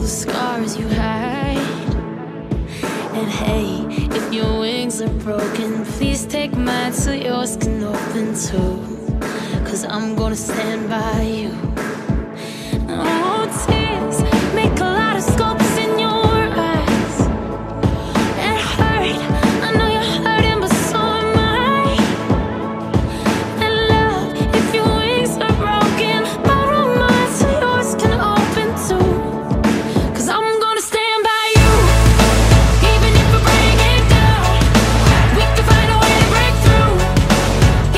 the scars you hide. And hey, if your wings are broken, please take mine so yours can open too. 'Cause I'm gonna stand by you. Oh, tears make a lot of sculpts in your eyes. It hurt, I know you're hurting, but so am I. And love, if your wings are broken, borrow mine so yours can open too. 'Cause I'm gonna stand by you, even if we break it down. We can find a way to break through.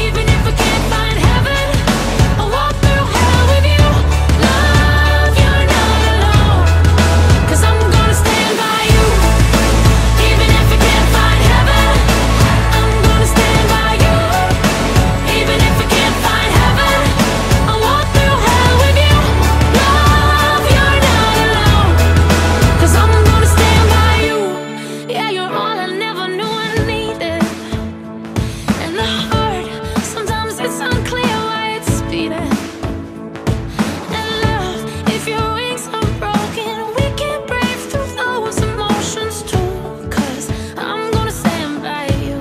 Even if we can't find heaven, I'll walk through hell with you. Love, you're not alone. 'Cause I'm gonna stand by you, even if we can't find heaven. I'm gonna stand by you, even if we can't find heaven. I'll walk through hell with you. Love, you're not alone. 'Cause I'm gonna stand by you. Yeah, you're all I never knew I needed. And the heart, sometimes it's unclear why it's beating. And love, if your wings are broken, we can break through those emotions too. 'Cause I'm gonna stand by you.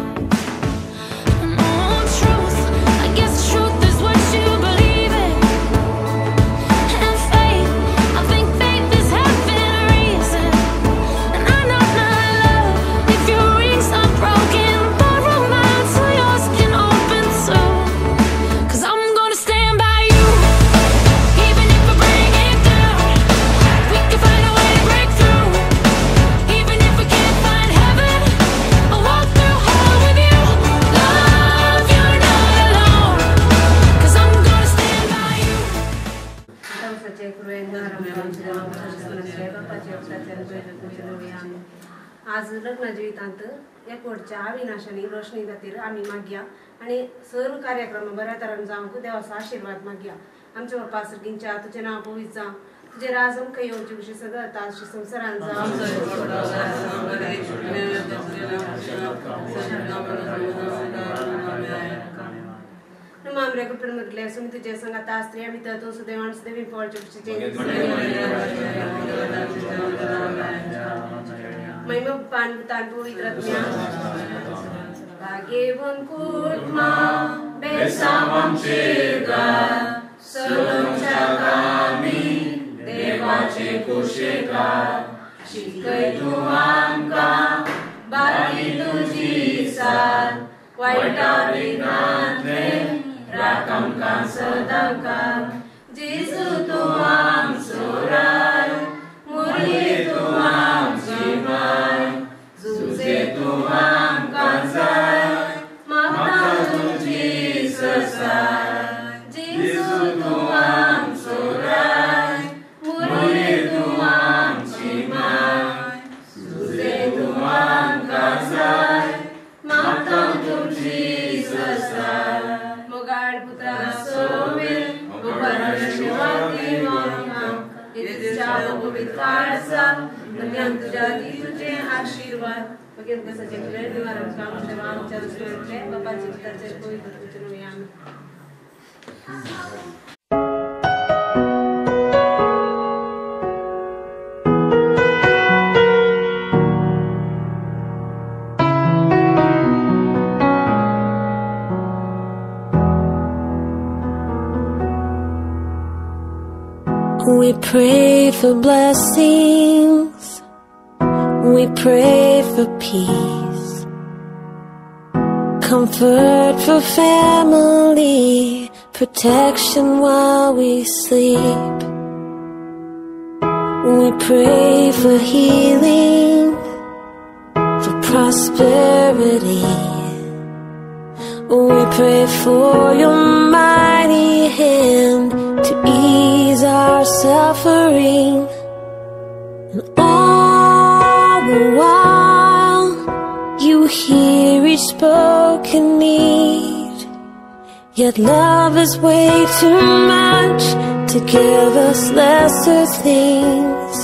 And oh, truth, I guess truth is what you believe in. And faith, I think faith is having a reason. And I know my love, if your wings are broken, borrow mine so yours can open too. 'Cause I'm gonna stand by you, even if we break it down. We can find a way to break through. Even if we can't find heaven, I'll walk through hell with you. Love, you're not alone. 'Cause I'm gonna stand by you. आज लग्न जिवितांत एकवटच्या अविनाशाने रोशनी खातीर आमी मागया आनी सर्व कार्यक्रम बऱ्या तरेन जावंक देवाचो आशिर्वाद मागया. आमच्या पासरकींच्या तुजें नांव पवित्र जावं, तुजें राज आमकां येवचें कशें सगळें जाता अशें संवसारांत जावं. मामरे कुटुंब म्हटले सुमी तुजे संगात आसत्री आमी तो सुदैवान सुदैवी पळचे कशें महिमा पान तान पवित्र Pagibon kurma bersama cega sebelum kami dewace kusheka shikai tuangka bagi tujisan waitarignane rakamkan sedangkan Jisu tuang surai murni tuang simai Zuze tuang kansai mata tuji sesai Jisu tuang surai murni tuang simai Zuze tuang kansai mata tuji sesai Mogar putra somil Mogar shiwati maham Itu jauh pubitkarsa Yang terjadi तुझे आशीर्वाद बघेन कसं जगले निवारण काम सेवा आमच्या दृष्टीने बाबाची तरचे कोई तुझे yam We prayed for blessings, we prayed for peace, comfort for family, protection while we sleep. We pray for healing, for prosperity. We pray for your mighty hand to ease our suffering. And all the while you hear each spoken need. Yet love is way too much to give us lesser things.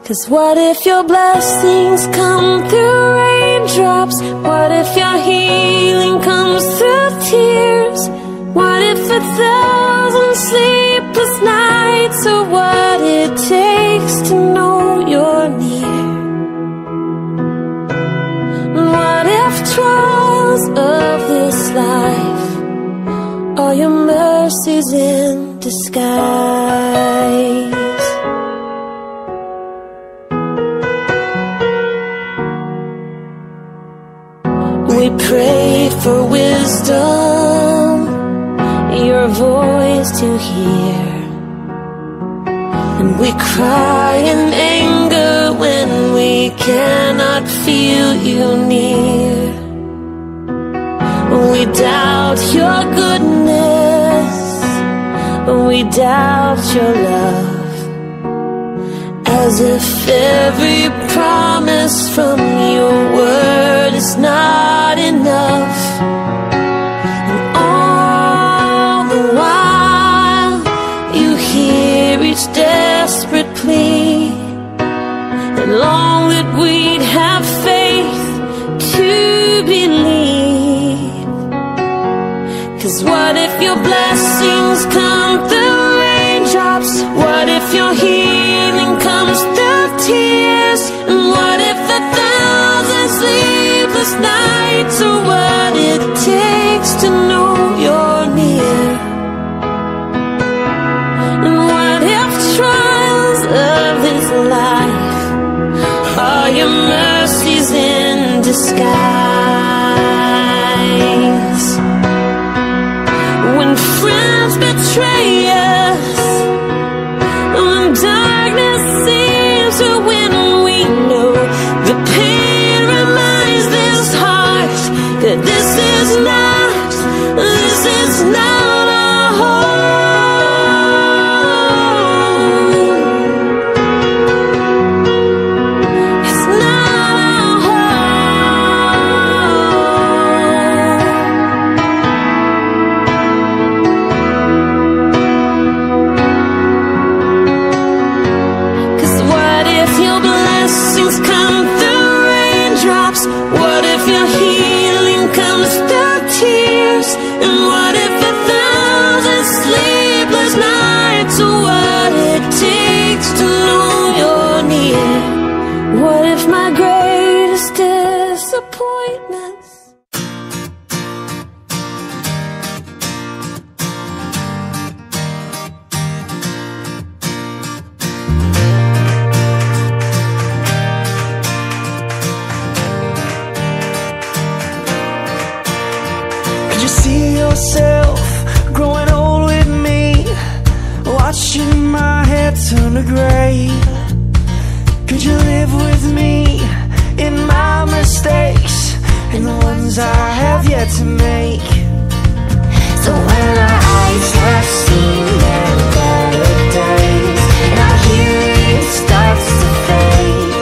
'Cause what if your blessings come through raindrops? What if your healing comes through tears? What if 1,000 sleepless nights are what it takes to in disguise. We pray for wisdom, your voice to hear, and we cry in anger when we cannot feel you near. We doubt your goodness, we doubt your love, as if every promise from your word is not enough. And all the while you hear each desperate plea, and long that we'd have faith to believe. 'Cause what if your blessings come through raindrops? What if your healing comes through tears? And what if 1,000 sleepless nights are what it takes to know you're near? And what if trials of this life are your mercies in disguise? When friends betray us, when darkness seems to win, we know the pain reminds this heart that this is not our home. It's not our home. 'Cause what if your blessings come through raindrops? What if your healing comes through tears? And what if 1,000 sleepless nights are what it takes to know you're near? What if my greatest disappointments Could you see yourself growing old with me, watching my hair turn to gray? Could you live with me in my mistakes and the ones I have yet to make? So when our eyes have seen their better days and our hearing starts to fade,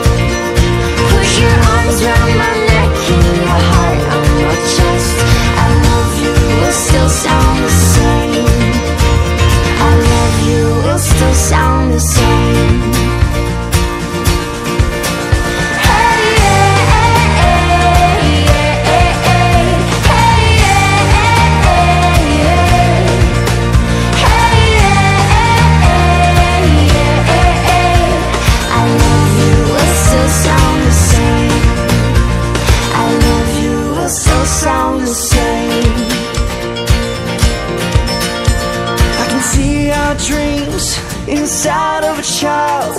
put your arms around my neck and your heart on your chest. I love you will still sound the same. I love you will still sound the same. Hey, yeah, yeah, yeah, yeah, hey, yeah, hey, yeah. I love you will still sound the same. I love you will still sound the same. I can see our dreams inside of a child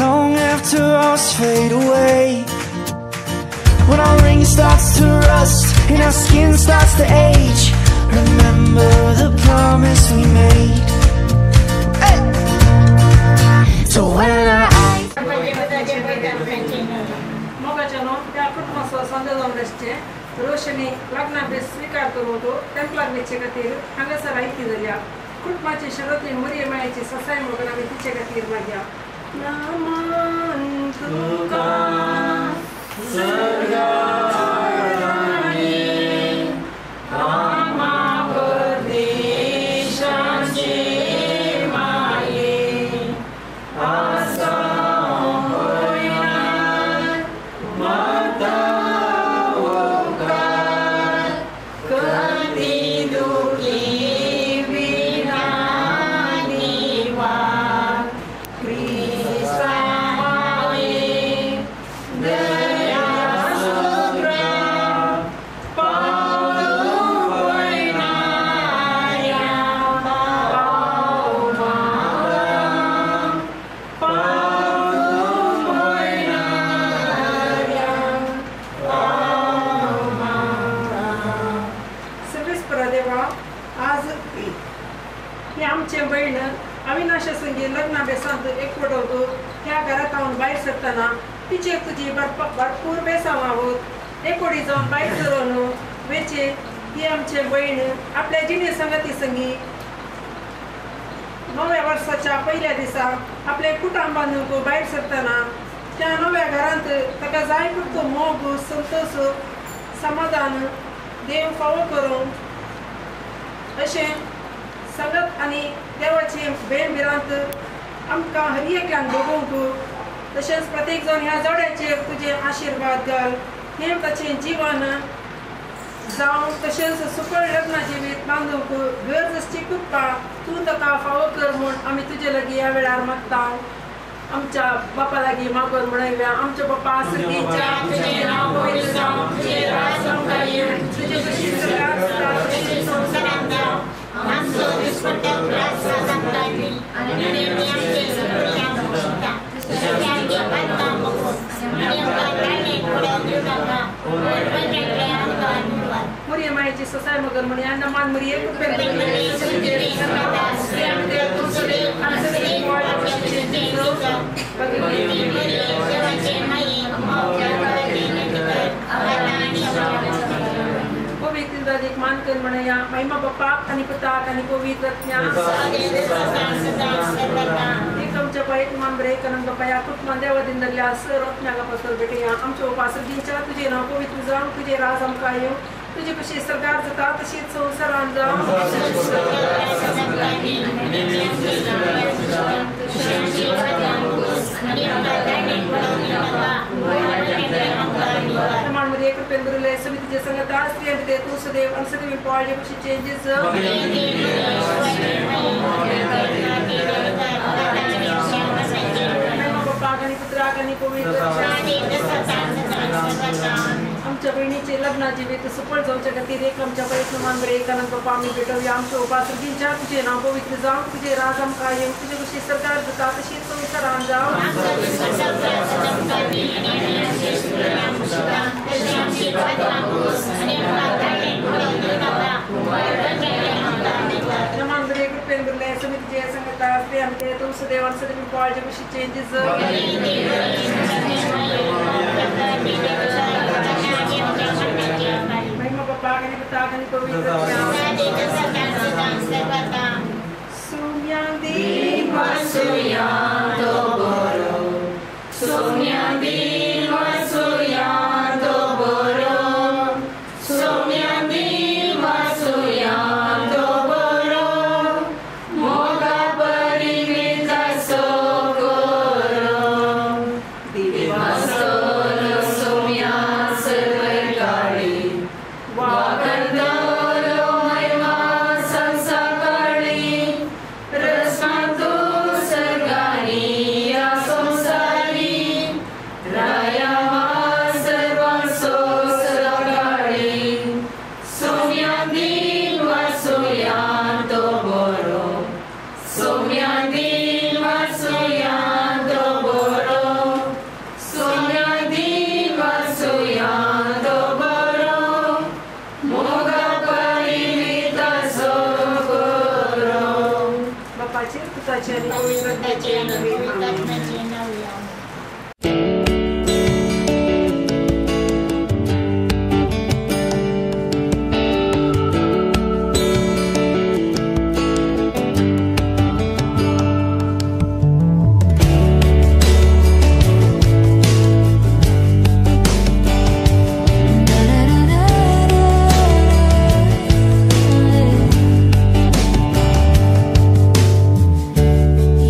long after ours fade away. When our ring starts to rust and our skin starts to age, remember the promise we made. Hey! So when our eyes मोगाच्यानो त्या कुटुंबासह संदेश जाऊनचे रोशनी लग्नाभेस स्वीकार करू त्यांना वेचे खातीर हांगासर आयती जाल्या कुटुंबाची शरती मोरये मेळायची ससाय म्हणून आमी तिचे खातीर मागया. नमन तुका Krishna आमच्या बहीण अविनाशा संगी लग्ना बेसांत एकवट होतो त्या घरात हांव भायर सरतना तिचेर तुजी भरपूर बेसांव आहोत एकोडी जावन भायर सरून वेचे ही आमचे बहीण आपल्या जिणे संगती संगी नव्या वर्साच्या पहिल्या दिसा आपले कुटुंब बांदूंक भायर सरतना त्या नव्या घरांत ताका जाय पुरतो मोग संतोष समाधान देव फावो करूं अशें संगत आनी देवाचे भेण बिरांत आमकां हर एकल्यान भोगूंक तशेंच प्रत्येक जण ह्या जोड्याचेर तुजे आशिर्वाद घाल हें ताचें जीवन जावं तशेंच सुखळ लग्न जिवीत बांदूंक घर जसची कृपा तूं ताका फावो कर म्हूण आमी तुजे लागीं ह्या वेळार मागता आमच्या बापा लागीं मागोन म्हणया आमच्या बापा सर्गीच्या तुजें नांव पवित्र जावं तुजें राज आमकां येवं तुजें कशी सदांच जाता तशी संवसारांत जावं आमचो दिसपट्टो त्रास जाता आनी आमचे सगळ्यांक शिकता सगळ्यांक आत्मा बघून आनी आमकां ताणे फुडें दिवनाका परमेश्वराचे आमकां धन्यवाद मुरिये मायेची ससाय मगन म्हणी आना मान मुरिये कुपेर सगळे सर्वदा श्रेम देव तुझे आनी सगळे गोड आमचे देव भगवती मरिये देवाचे माये आमच्या काळजी नकर आवाज आणि पवित्र दादिक मानकर म्हणया महिमा बापाक आणि पुताक आणि पवित्र आमच्या पायत मान बरे कनन बापाया कुटुंबान देवादिंदल्या सर रत्नागा पसर बेटया आमच्या उपासकींच्या तुझे नाव पवित्र जावं तुझे राज आमकां येवं तुझे कशी सरकार जाता तशीच संवसारांत जावं मध्ये एक रुपये समितीचे संगत असते ते तू सदैव आणि सदैव पाळजे कशी चेंजेस बापाक पुत्राक आणि पवित्र आमच्या बहिणीचे लग्न जिवीत सफळ जावच्या खातीर एक आमच्या प्रयत्न मान बरे एकानंद बापा आमी भेटोवया आमच्या उपासकींच्या तुझे नाव पवित्र जावं तुझे राज आमकां येवं तुझे कशी सरकार जाता तशीच संवसारांत जावं मान बरे कृपेंद्रले समितीचे संगत असते आमचे तुमचं देवान सदैव पाळजे कशी चेंजेस महिमा बापाक आणि पुताक आणि पवित्र सुम्यांदी वासुया तो बरो सुम्यांदी वासुया तो बरो सुम्यांदी वासुया तो बरो मोगा परिविता सोगोरो दिवासोलो सुम्या सर्वकाळी वागंदोलो महिमा संसाकाळी रसमातु सर्गानी या संसारी रायावा सर्वांसो सर्वकाळी सोम्यांदी वासुया तो बरो सोम्यांदी वासुया तो बरो सोम्यांदी वासुया तो बरो मोगा परिविता सोगोरो बापाचे पुताचे आणि पवित्रात्म्याचे नाव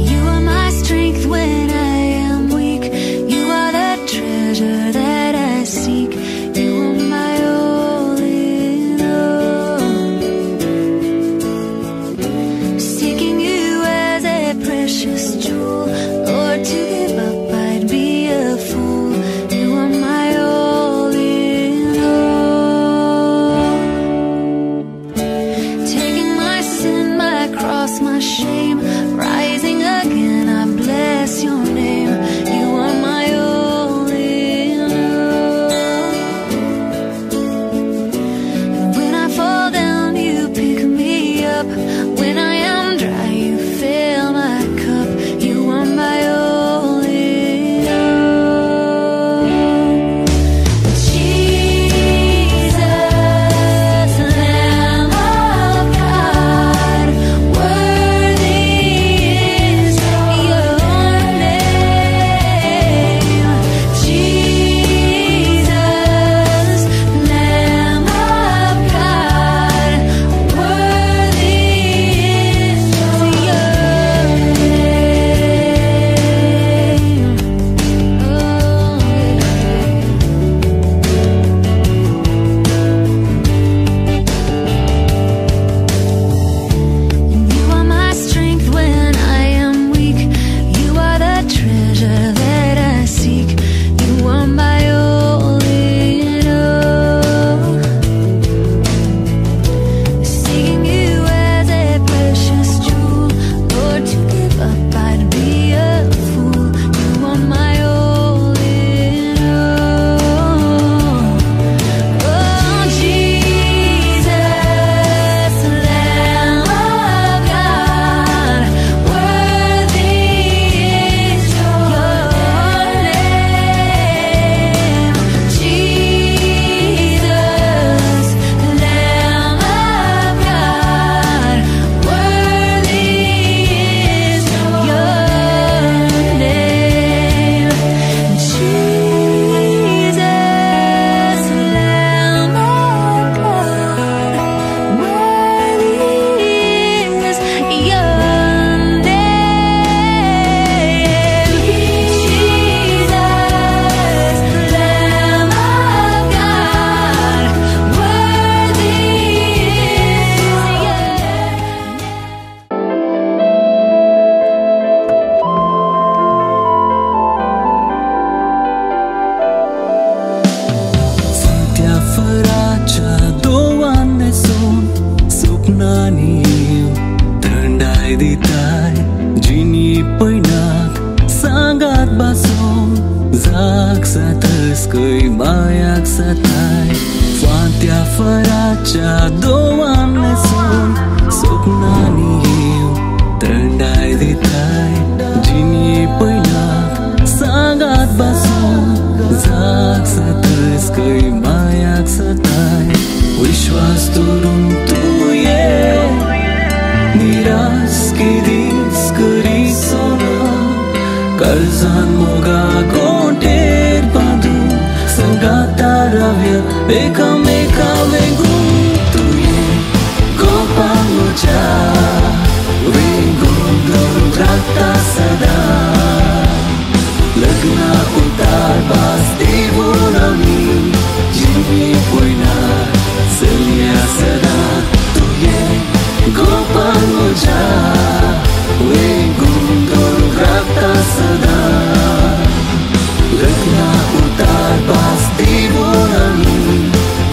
You are my strength when I am weak. थंडाय दिताय जिनी पयनाक सांगात बासोन जाग जातस खंय मायाक जाताय फांत्या फराच्या दोवान न्हेसून सपनांनी येव थंडाय दिताय जिनी पयनाक सांगात बासोन जाग जातस खंय मायाक जाताय विश्वास दवरून तूं ये निराश किदीस करीचो ना काळजान मोगा गोंटेर बांदून संगाता रावया एकामेका वेंगून तुये गोपाळ म्हज्या वेंगून धरून राखता सदां लग्ना उतार पास देवून आमी जिवी पयनार चलया सदां तुये गोपाळ म्हज्या वेंगून धरून राखता सदां लग्ना उतार पास देवून आमी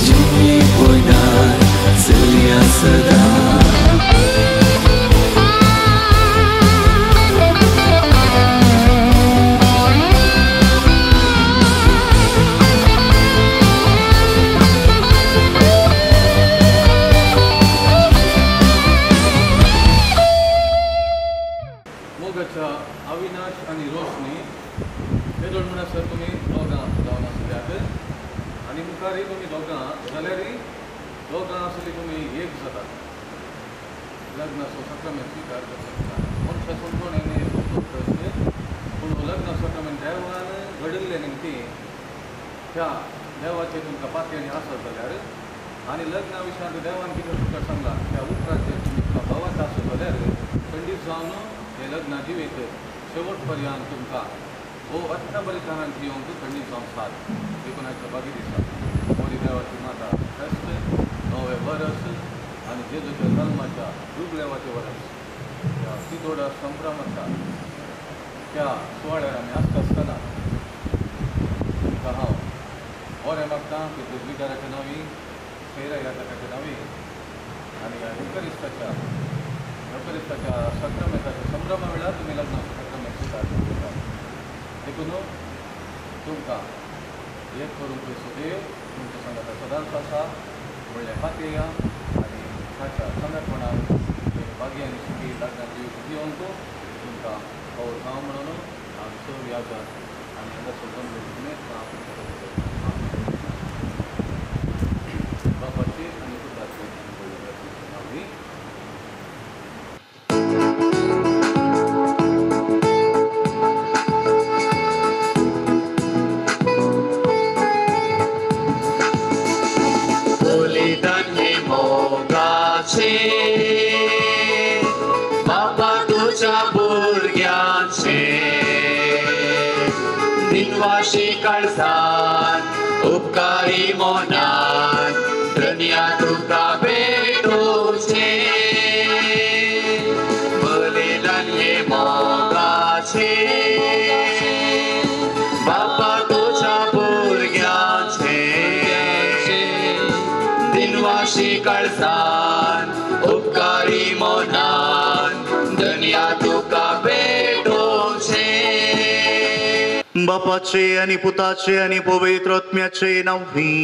जिवी पयनार चलया सदां अविनाश आणि रोशनी हे दोन म्हणसर तुम्ही दोगां जावन आसल्यात आनी मुखारय तुम्ही दोगां जाल्यारय दोगां आसली तुम्ही एक जातात लग्नाचो सक्रमेंट स्वीकार करता मनशाचो कोण येणे पूण लग्न सक्रमेंट देवान घडिल्ले निमती त्या देवाचे तुमकां पातयेणी आसत जाल्यार आनी लग्ना विशयांत देवान कितें तुमकां सांगलां त्या उपरांत तुमकां भावाक आसत जाल्यार खंडीत जावन हे लग्ना जिवेक शेवट पर्यंत तुमकां हो अट्टा बलिदानांत येवंक खंडीत जावन साथ देखून बागी दिसा मोरी देवाची माता फेस्त 9वें वर्स आनी जेजूच्या जल्माच्या जुबलेवाचें वर्स त्या तितोडा संभ्रमाच्या त्या सुवाळ्यार आमी आसता आसतना तुमकां हांव बरें मागतां की पुजविकाराच्या नांवी फेरा यात्राच्या नांवी आनी ह्या युकरिस्ताच्या सक्रमेंटाच्या संभ्रमा वेळार तुमी लग्नाचो सक्रमेंट स्वीकार करता देखून तुमकां एक करून पयसो देव तुमच्या संगाता सदांच आसा व्हडले पातयेया आनी ताच्या संगतपणान बागी आनी सुखी लग्नाची जिवंक तुमकां पौर गांव म्हणून आमी सगळीं याजात आनी हांगासर गमभीरपणे बापाची आनी पुताची नांवी बाबा तुझ्या भुरग्यांचे दिनवाशी काळजान उपकारी मोनान दुनिया तुका भेटोचे बलिदान हे मोगाचे बाबा तुझ्या भुरग्यांचे दिनवाशी काळजान उपकारी मोनान दुनिया तुका भेटोचे बापाचे आणि पुताचे आणि पवित्र आत्म्याचे नांवी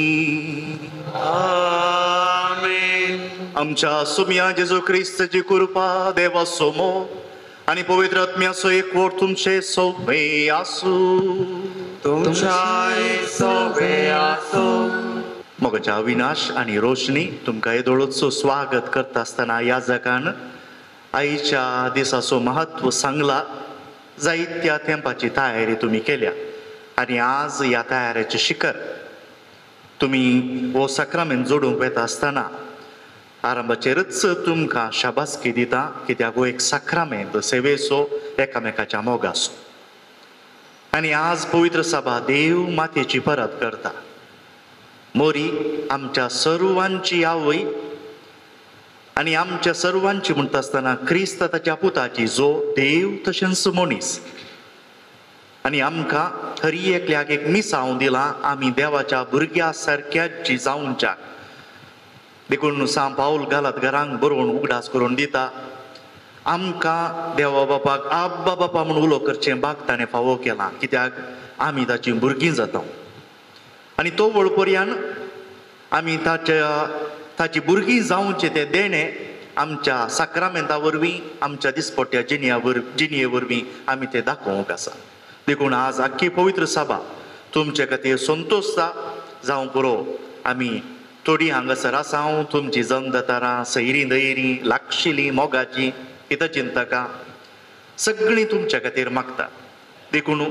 आमेन. आमच्या सुमिया जेजू ख्रिस्ताची कृपा देवाचो मोग आणि पवित्र आत्म्याचो एकवट तुमचे सगळे आसूं तुमच्या सगळे आसूं. मोगाच्या अविनाश आणि रोशनी तुमकां येदोळोचो स्वागत करता आसतना ह्या जगान आईच्या दिसाचो महत्व सांगला. जायत्या तेंपाची तयारी तुम्ही केल्या आणि आज ह्या तयारेचे शिखर तुम्ही हो सक्रमेंट जोडूंक येता आसतना आरंभाचेरच तुमकां शाबासकी दिता कित्याक हो एक सक्रमेंट सेवेचो एकामेकाच्या मोगाचो. आणि आज पवित्र सभा देव मातेची परत करता. मोरी आमच्या सर्वांची आवय आणि आमच्या सर्वांची म्हणटा आसतना क्रिस्त ताच्या पुताची जो देव तशेंच मनीस आणि आमकां हर एकल्याक एक मिसांव दिला आमी देवाच्या भुरग्या सारक्याची जावंच्याक. देखून सांत पाऊल गालात घरांक बरोवन उगडास करून दिता आमकां देवा बापाक आब्बा बापा म्हूण उलो करचें भाग ताणें फावो केलां, कित्याक आमी ताची भुरगीं जाता आनी तो वळपर्यान आमी ताची भुरगीं जावचें तें देणें आमच्या साक्रामेंता वरवीं आमच्या दिसपट्ट्या जिनये वरवीं आमी तें दाखोवंक आसा. देखून आज आख्खी पवित्र सभा तुमचे खातीर संतोश जावं पुरो. आमी थोडीं हांगासर आसां, तुमची जमदातारां सैरीं धैरीं लागशिलीं मोगाचीं हितचिंतकां सगळीं तुमच्या खातीर मागता. देखून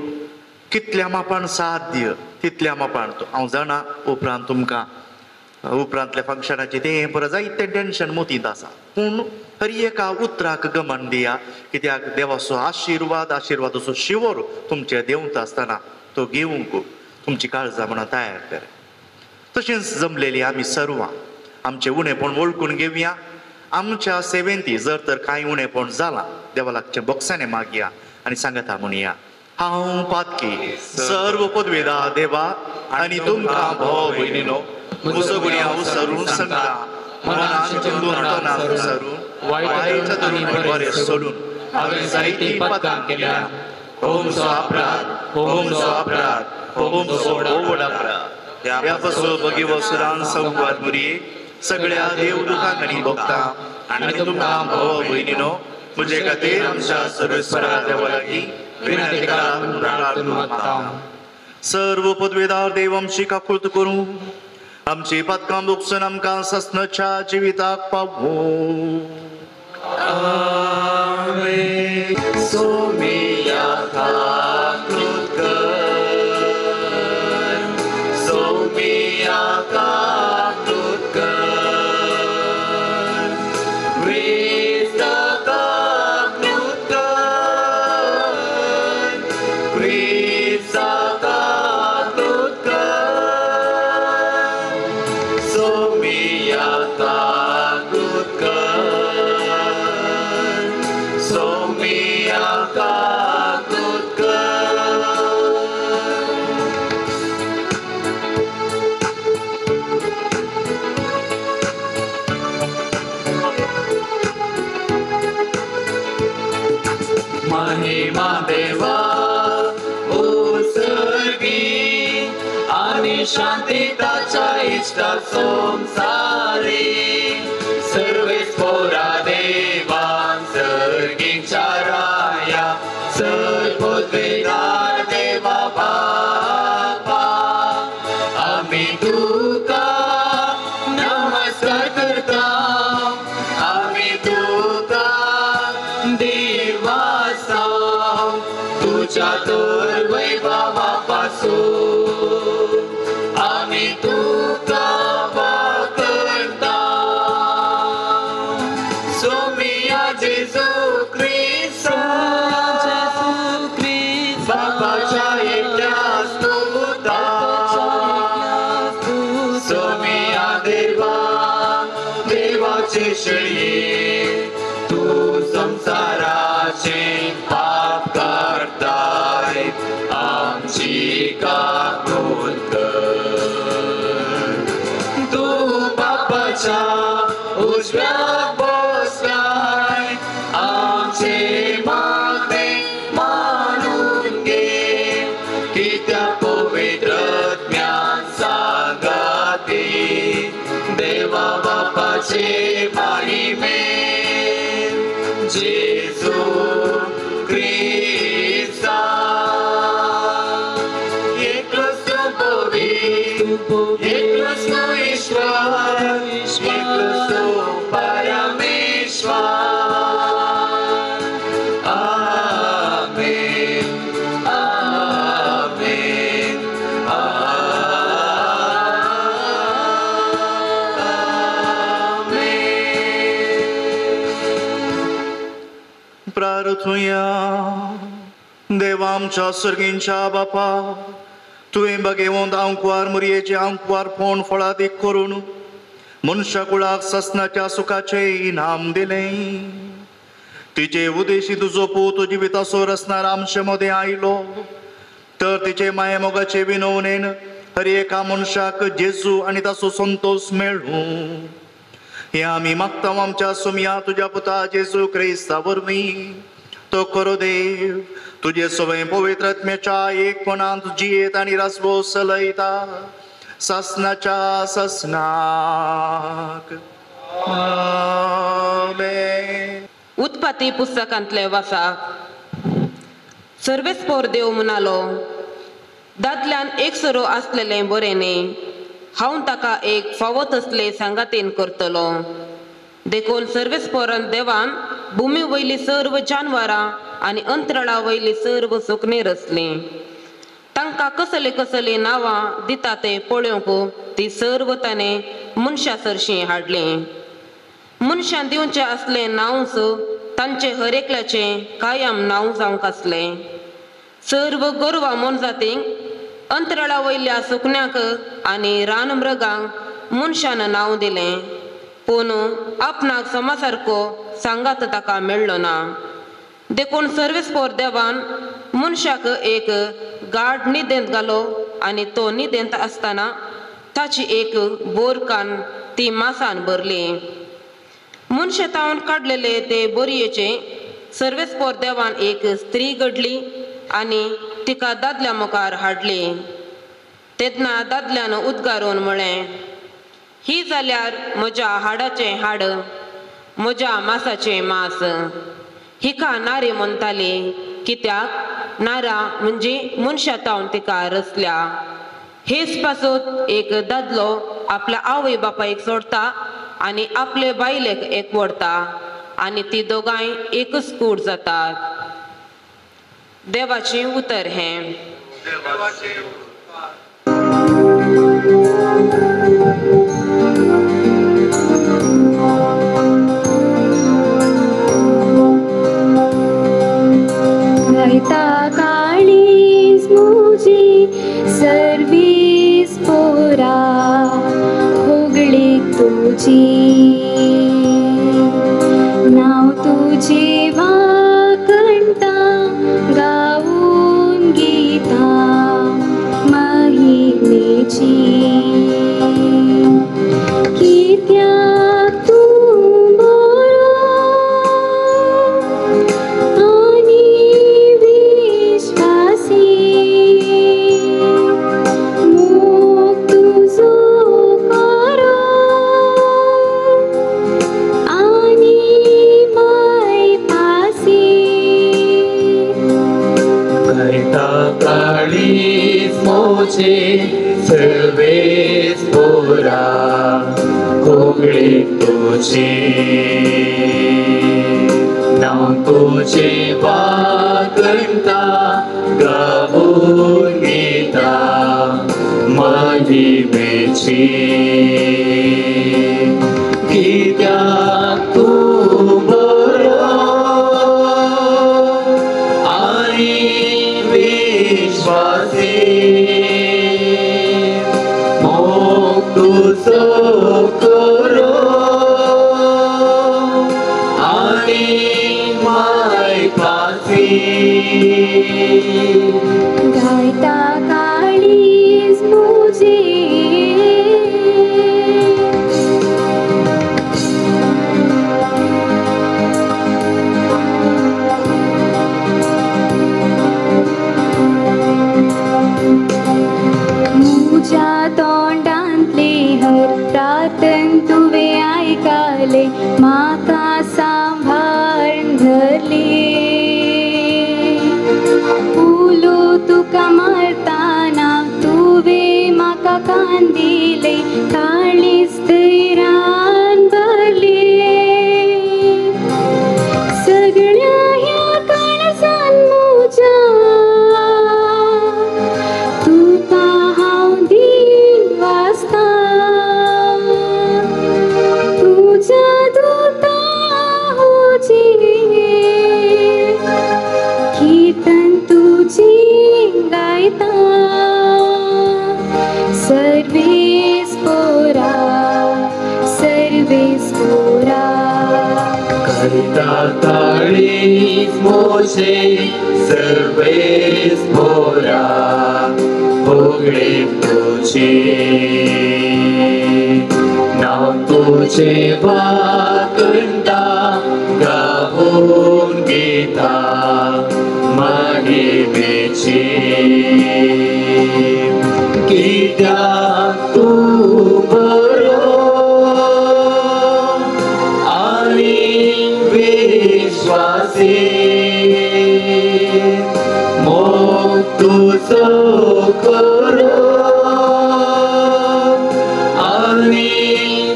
कितल्या मापान साध्य तितल्या मापान हांव जाणा उपरांत तुमकां उपरांतल्या फंक्शनाची तें परत जायतें टेन्शन मोतीत आसा, पूण हर एका उतराक गमन दिया, कित्याक देवाचो आशिर्वादाचो शिवर तुमचे देंवता आसतना तो घेवंक तुमची काळजां म्हणून तयार कर. तशेंच जमलेली आमी सर्वां आमचें उणेपण वळखून घेवया. आमच्या सेवेंती जर तर कांय उणेपण जालां देवा लागचें बोगसाने मागया आनी सांगता म्हणया, हांव पातकी सर्व पदवेदार देवा आनी तुमकां भाव भयणीनो म्हजो गुन्यांव उसरून सांगता, मनान चिंतून तोंडान उसरून वायट धरून बरें सोडून हांवें जायतीं पातकां केल्या. होमचो अपराध होमचो अपराध होमचो व्हड अपराध. ह्या पासून भगिवो सुरान संवाद मुरी सगळ्या देवदूतांक आनी भक्तां आनी तुमकां भाव भयणीनो म्हजे खातीर आमच्या सर्वेस्वरा देवा लागीं विनंती करात. सर्व पदवेदार देव आमची काकुळट करूं, आमची पातकां दुखसून आमकां ससनच्या जिविताक पावो. आमेन. सोमिया काकुळट कर, सोमिया काकुळट कर, क्रिस्त काकुळट कर, क्रिस्त काकुळट कर, सोमिया काकुळट कर, सोमिया काकुळट कर. महिमा देवा उसर्गी आणि शांती ताच्या इष्टा संसारी सर्वेस्पोरा देवान सर्गीच्या राया सर्वोद्वेदार देवा बापा आम्ही तुका नमस्कार करता, आम्ही तुका दिवासा तुझ्या तर वैभवापासून आम्ही तुका वाकरता. सोमिया जेजू ख्रिस्त बापाच्या एकट्या स्तुता, सोमिया देवा देवाचे शेळये तू संसाराचे पाप करताय, आमची काकुळट कर. तू बापाच्या उजव्याक बसलाय, आमचे मागणे मानून घे, कित्याक पवित्र ज्ञान सांगाती देवा बापाचे महिमे जेजू ख्रिस्ता. एकलोच तू पवित्र, एकलोच तू ईश्वर, एकलोच तू परमेश्वर. आमेन, आमेन, आमेन. प्रार्थूया. देवा आमच्या सर्गींच्या बापा, तुवें बगेवंत अंकवार मुरयेचे अंकवार फोण फळादीक करून मनशा कुळाक ससनाच्या सुखाचे इनाम दिलें. तिचे उदेशी तुजो पूत जिवितासोर असणार आमचे मदें आयलो, तर तिचे माये मोगाचे विनवणेन हर एका मनशाक जेजू आनी ताचो संतोष मेळूं. हे आम्ही मागता आमच्या सुमिया तुझ्या पुता जेजू ख्रिस्ता वरवीं तो खरो देव तुझे सवय पवित्र आत्म्याच्या एकपणांत जियेत आनी रासवो चलयता ससनाच्या ससनाक आमेन. उत्पत्ती पुस्तकांतले वाचक. सर्वेस्पोर देव म्हणालो, दादल्यान एक सरो असलेले बरे न्ही. हांव ताका एक फावत असले सांगातेन करतलो. देखून सर्वेस्पोरान देवान भुमी वयली सर्व जानवरां आनी अंतराळा वयली सर्व सुकणी रचली. तांकां कसले कसले नांवां दिता ते पळोवंक ती सर्व ताणें मनशा सरशीं हाडली. मनशान दिवचें असले नांवच तांचे हर एकल्याचें कायम नांव जावंक असलें. सर्व गोरवां मनजातींक, अंतराळा वयल्या सुकण्यांक आनी रानमृगांक मनशान नांव दिलें. पूण आपणाक समासारको सांगात ताका मेळ्ळो ना. देखून सर्वेस्पोर देवान मनशाक एक गाढ न्हिदेंत घालो आनी तो न्हिदेंत आसतना ताची एक बोर कान ती मासान भरली. मनशातावन काडलेले ते बोरयेचे सर्वेस्पोर देवान एक स्त्री घडली आनी तिका दादल्या मुखार हाडली. तेन्ना दादल्यान उद्गारून म्हळें, ही जाल्यार म्हज्या हाडाचें हाड, म्हज्या मांसाचें मांस. हिका नारी म्हणटाली, कित्याक नारा म्हणजे मनशातावन तिका रचल्या. हेच पासून एक दादलो आपल्या आवय बापायक सोडता आनी आपले बायलेक एकवडता आनी ती दोगांय एकच कूड जातात. देवाचें उतर हें. गायता काळीज मुजी सर्वीस पोरा होगळीक तुजी नाव तुझे वाकणता गाऊन गीता महिमेची. कित्याक तू सर्वेस पोरा कोगळे तुझे नाव तुझे वाकणता गाऊन गीता महिमेची. कित्याक तू बरो आनी विश्वासी तुझो करो आनी माय पासी. गायता काळीज मुजी मुझ्या तोंडांतले हर प्रार्थन तुवे आयकाले म्हाका सांभाळून धरले. उलो तुका मारताना तुवे म्हाका कांदिले काळीज तैरान भरले. सगळ्या ह्या काळजान मुझ्या तुका हांव दिन वाचता. तुझ्या दूता होची कीर्तन तुझी गायता. सर्वेस पोरा गायता काळीज मोशे सर्वेस पोरा होगळे तुझे नाव तुझे वाकंता गाऊन गीता महिमेची कित्याक तू बरो आणि विश्वासी मोग तुझो करो आणि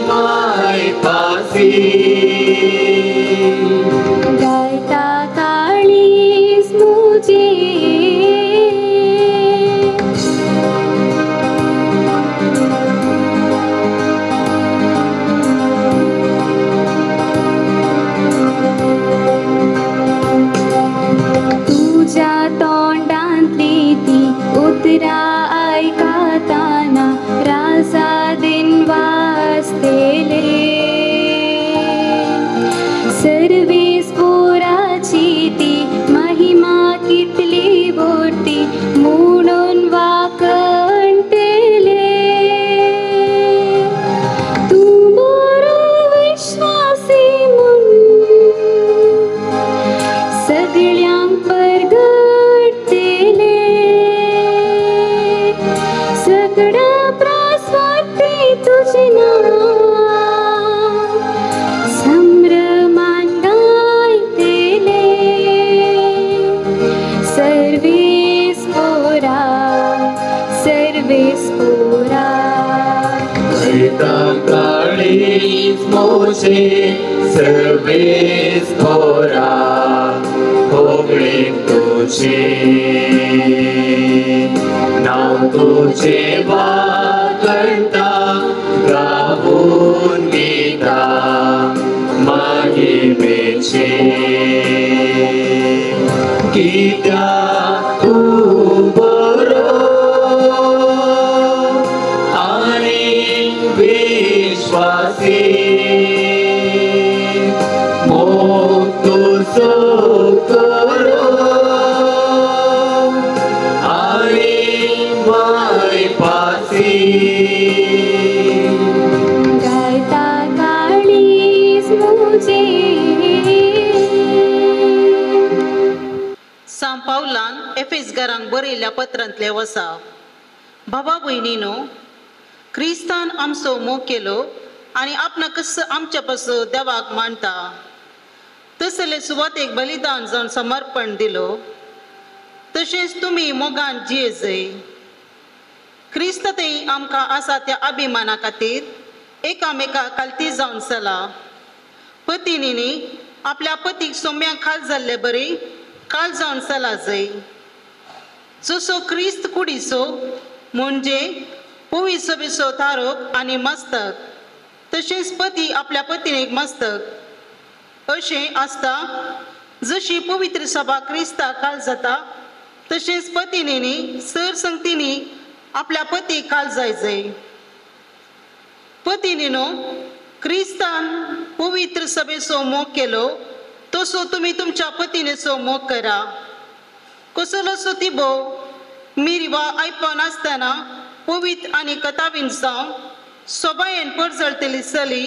माय पासी गायता काळीज मुझे तुझ्या तोंडांतली ती उतरा ऐकताना राजा दिन वाजतेले सर्वेस पोराची ती महिमा कितली बोटी म्हणून वाकणटेले तू बरो विश्वासी म्हूण सगळ्यांक परगटतेले सगळा प्रास्वार्थी तुझे नाव संभ्रमान गायतेले सर्वेस पोरा गीता काळीज मोजे सर्वेस थोरा होगळे तुझे नाव तुझे वाकणता गाऊन गीता महिमेचे कित्याक तू बरो आणि विश्वासी मोग तुझो करो आणि माय पासी गायता काळीज मुझे सांत पावलान एफेसकारांक बरयल्ल्या पत्रांतले वसा भावा भयणीनो क्रिस्तान आमचो मोग केलो आणि आपणाक कसो आमच्या पासो देवाक मानता तसले सुवातेक बलिदान जावन समर्पण दिलो तशेंच तुमी मोगान जियेजय क्रिस्तातय आमकां आसा त्या अभिमाना खातीर एकामेका कालती जावन चला पत्नींनी आपल्या पतीक सोम्याक खाल जाल्ले बरी काल जावन चला जय जसो क्रिस्त कुडीचो म्हणजे पवित्र सभेचो थारोक आनी मस्तक तशेंच पती आपल्या पत्नीक मस्तक अशें आसता जशी पवित्र सभा क्रिस्ताक काल जाता तशेंच पत्नींनी सरसंगतींनी आपल्या पतीक काल जाय पत्नीनो क्रिस्तान पवित्र सभेचो मोग केलो तसो तुमी तुमच्या पत्नीचो मोग करा कसलोसो तिबो मिरी वा आयपा नासतना पवित्र आनी कथावीन जावन सोबायेन परजळटली चली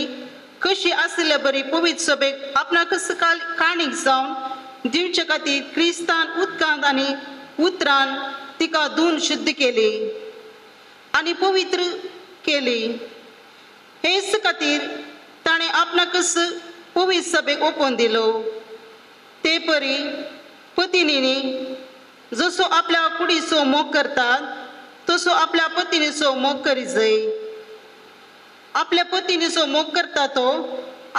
कशी आसले बरी पवित्र सभेक आपणा कसो काणीक जावन दिवचे खातीर क्रिस्तान उदकांत आनी उतरान तिका धुवन शुद्ध केली आनी पवित्र केली हेच खातीर ताणें आपणा कसो पवित्र सभेक ओपोवन दिलो ते परी पत्नींनी जसो आपल्या कुडीचो मोग करतात तसो आपल्या पत्नीचो मोग करी जाय आपल्या पत्नीचो मोग करता तो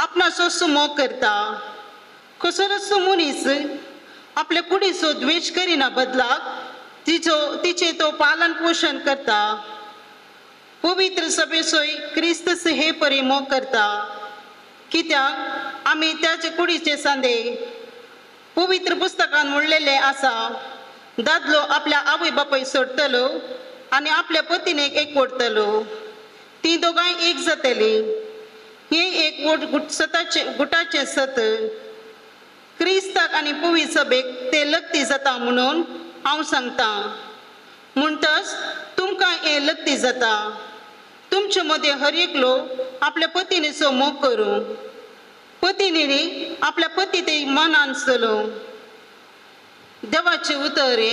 आपणाचो मोग करता कसलोसो मनीस आपल्या कुडीचो द्वेष करिना बदलाक तिचे तो पालन पोषण करता पवित्र सभेचोय क्रिस्तस हे परी मोग करता कित्याक आमी त्याचे कुडीचे सांदे पवित्र पुस्तकान म्हणलेले आसा दादलो आपल्या आवय बापाय सोडतलो आनी आपल्या पत्नीक एकवटतलो ती दोगांय एक जातली हे एक गुटाचे सत क्रिस्ताक आनी पवित्र सभेक ते लक्ती जाता म्हणून हांव सांगता म्हणटच तुमकां हे लक्ती जाता तुमचे तुमच्या मध्ये हर एकलो आपल्या पतीने सो मोग करू पतीने आपल्या पती ते मानान चलो देवाचे उतरे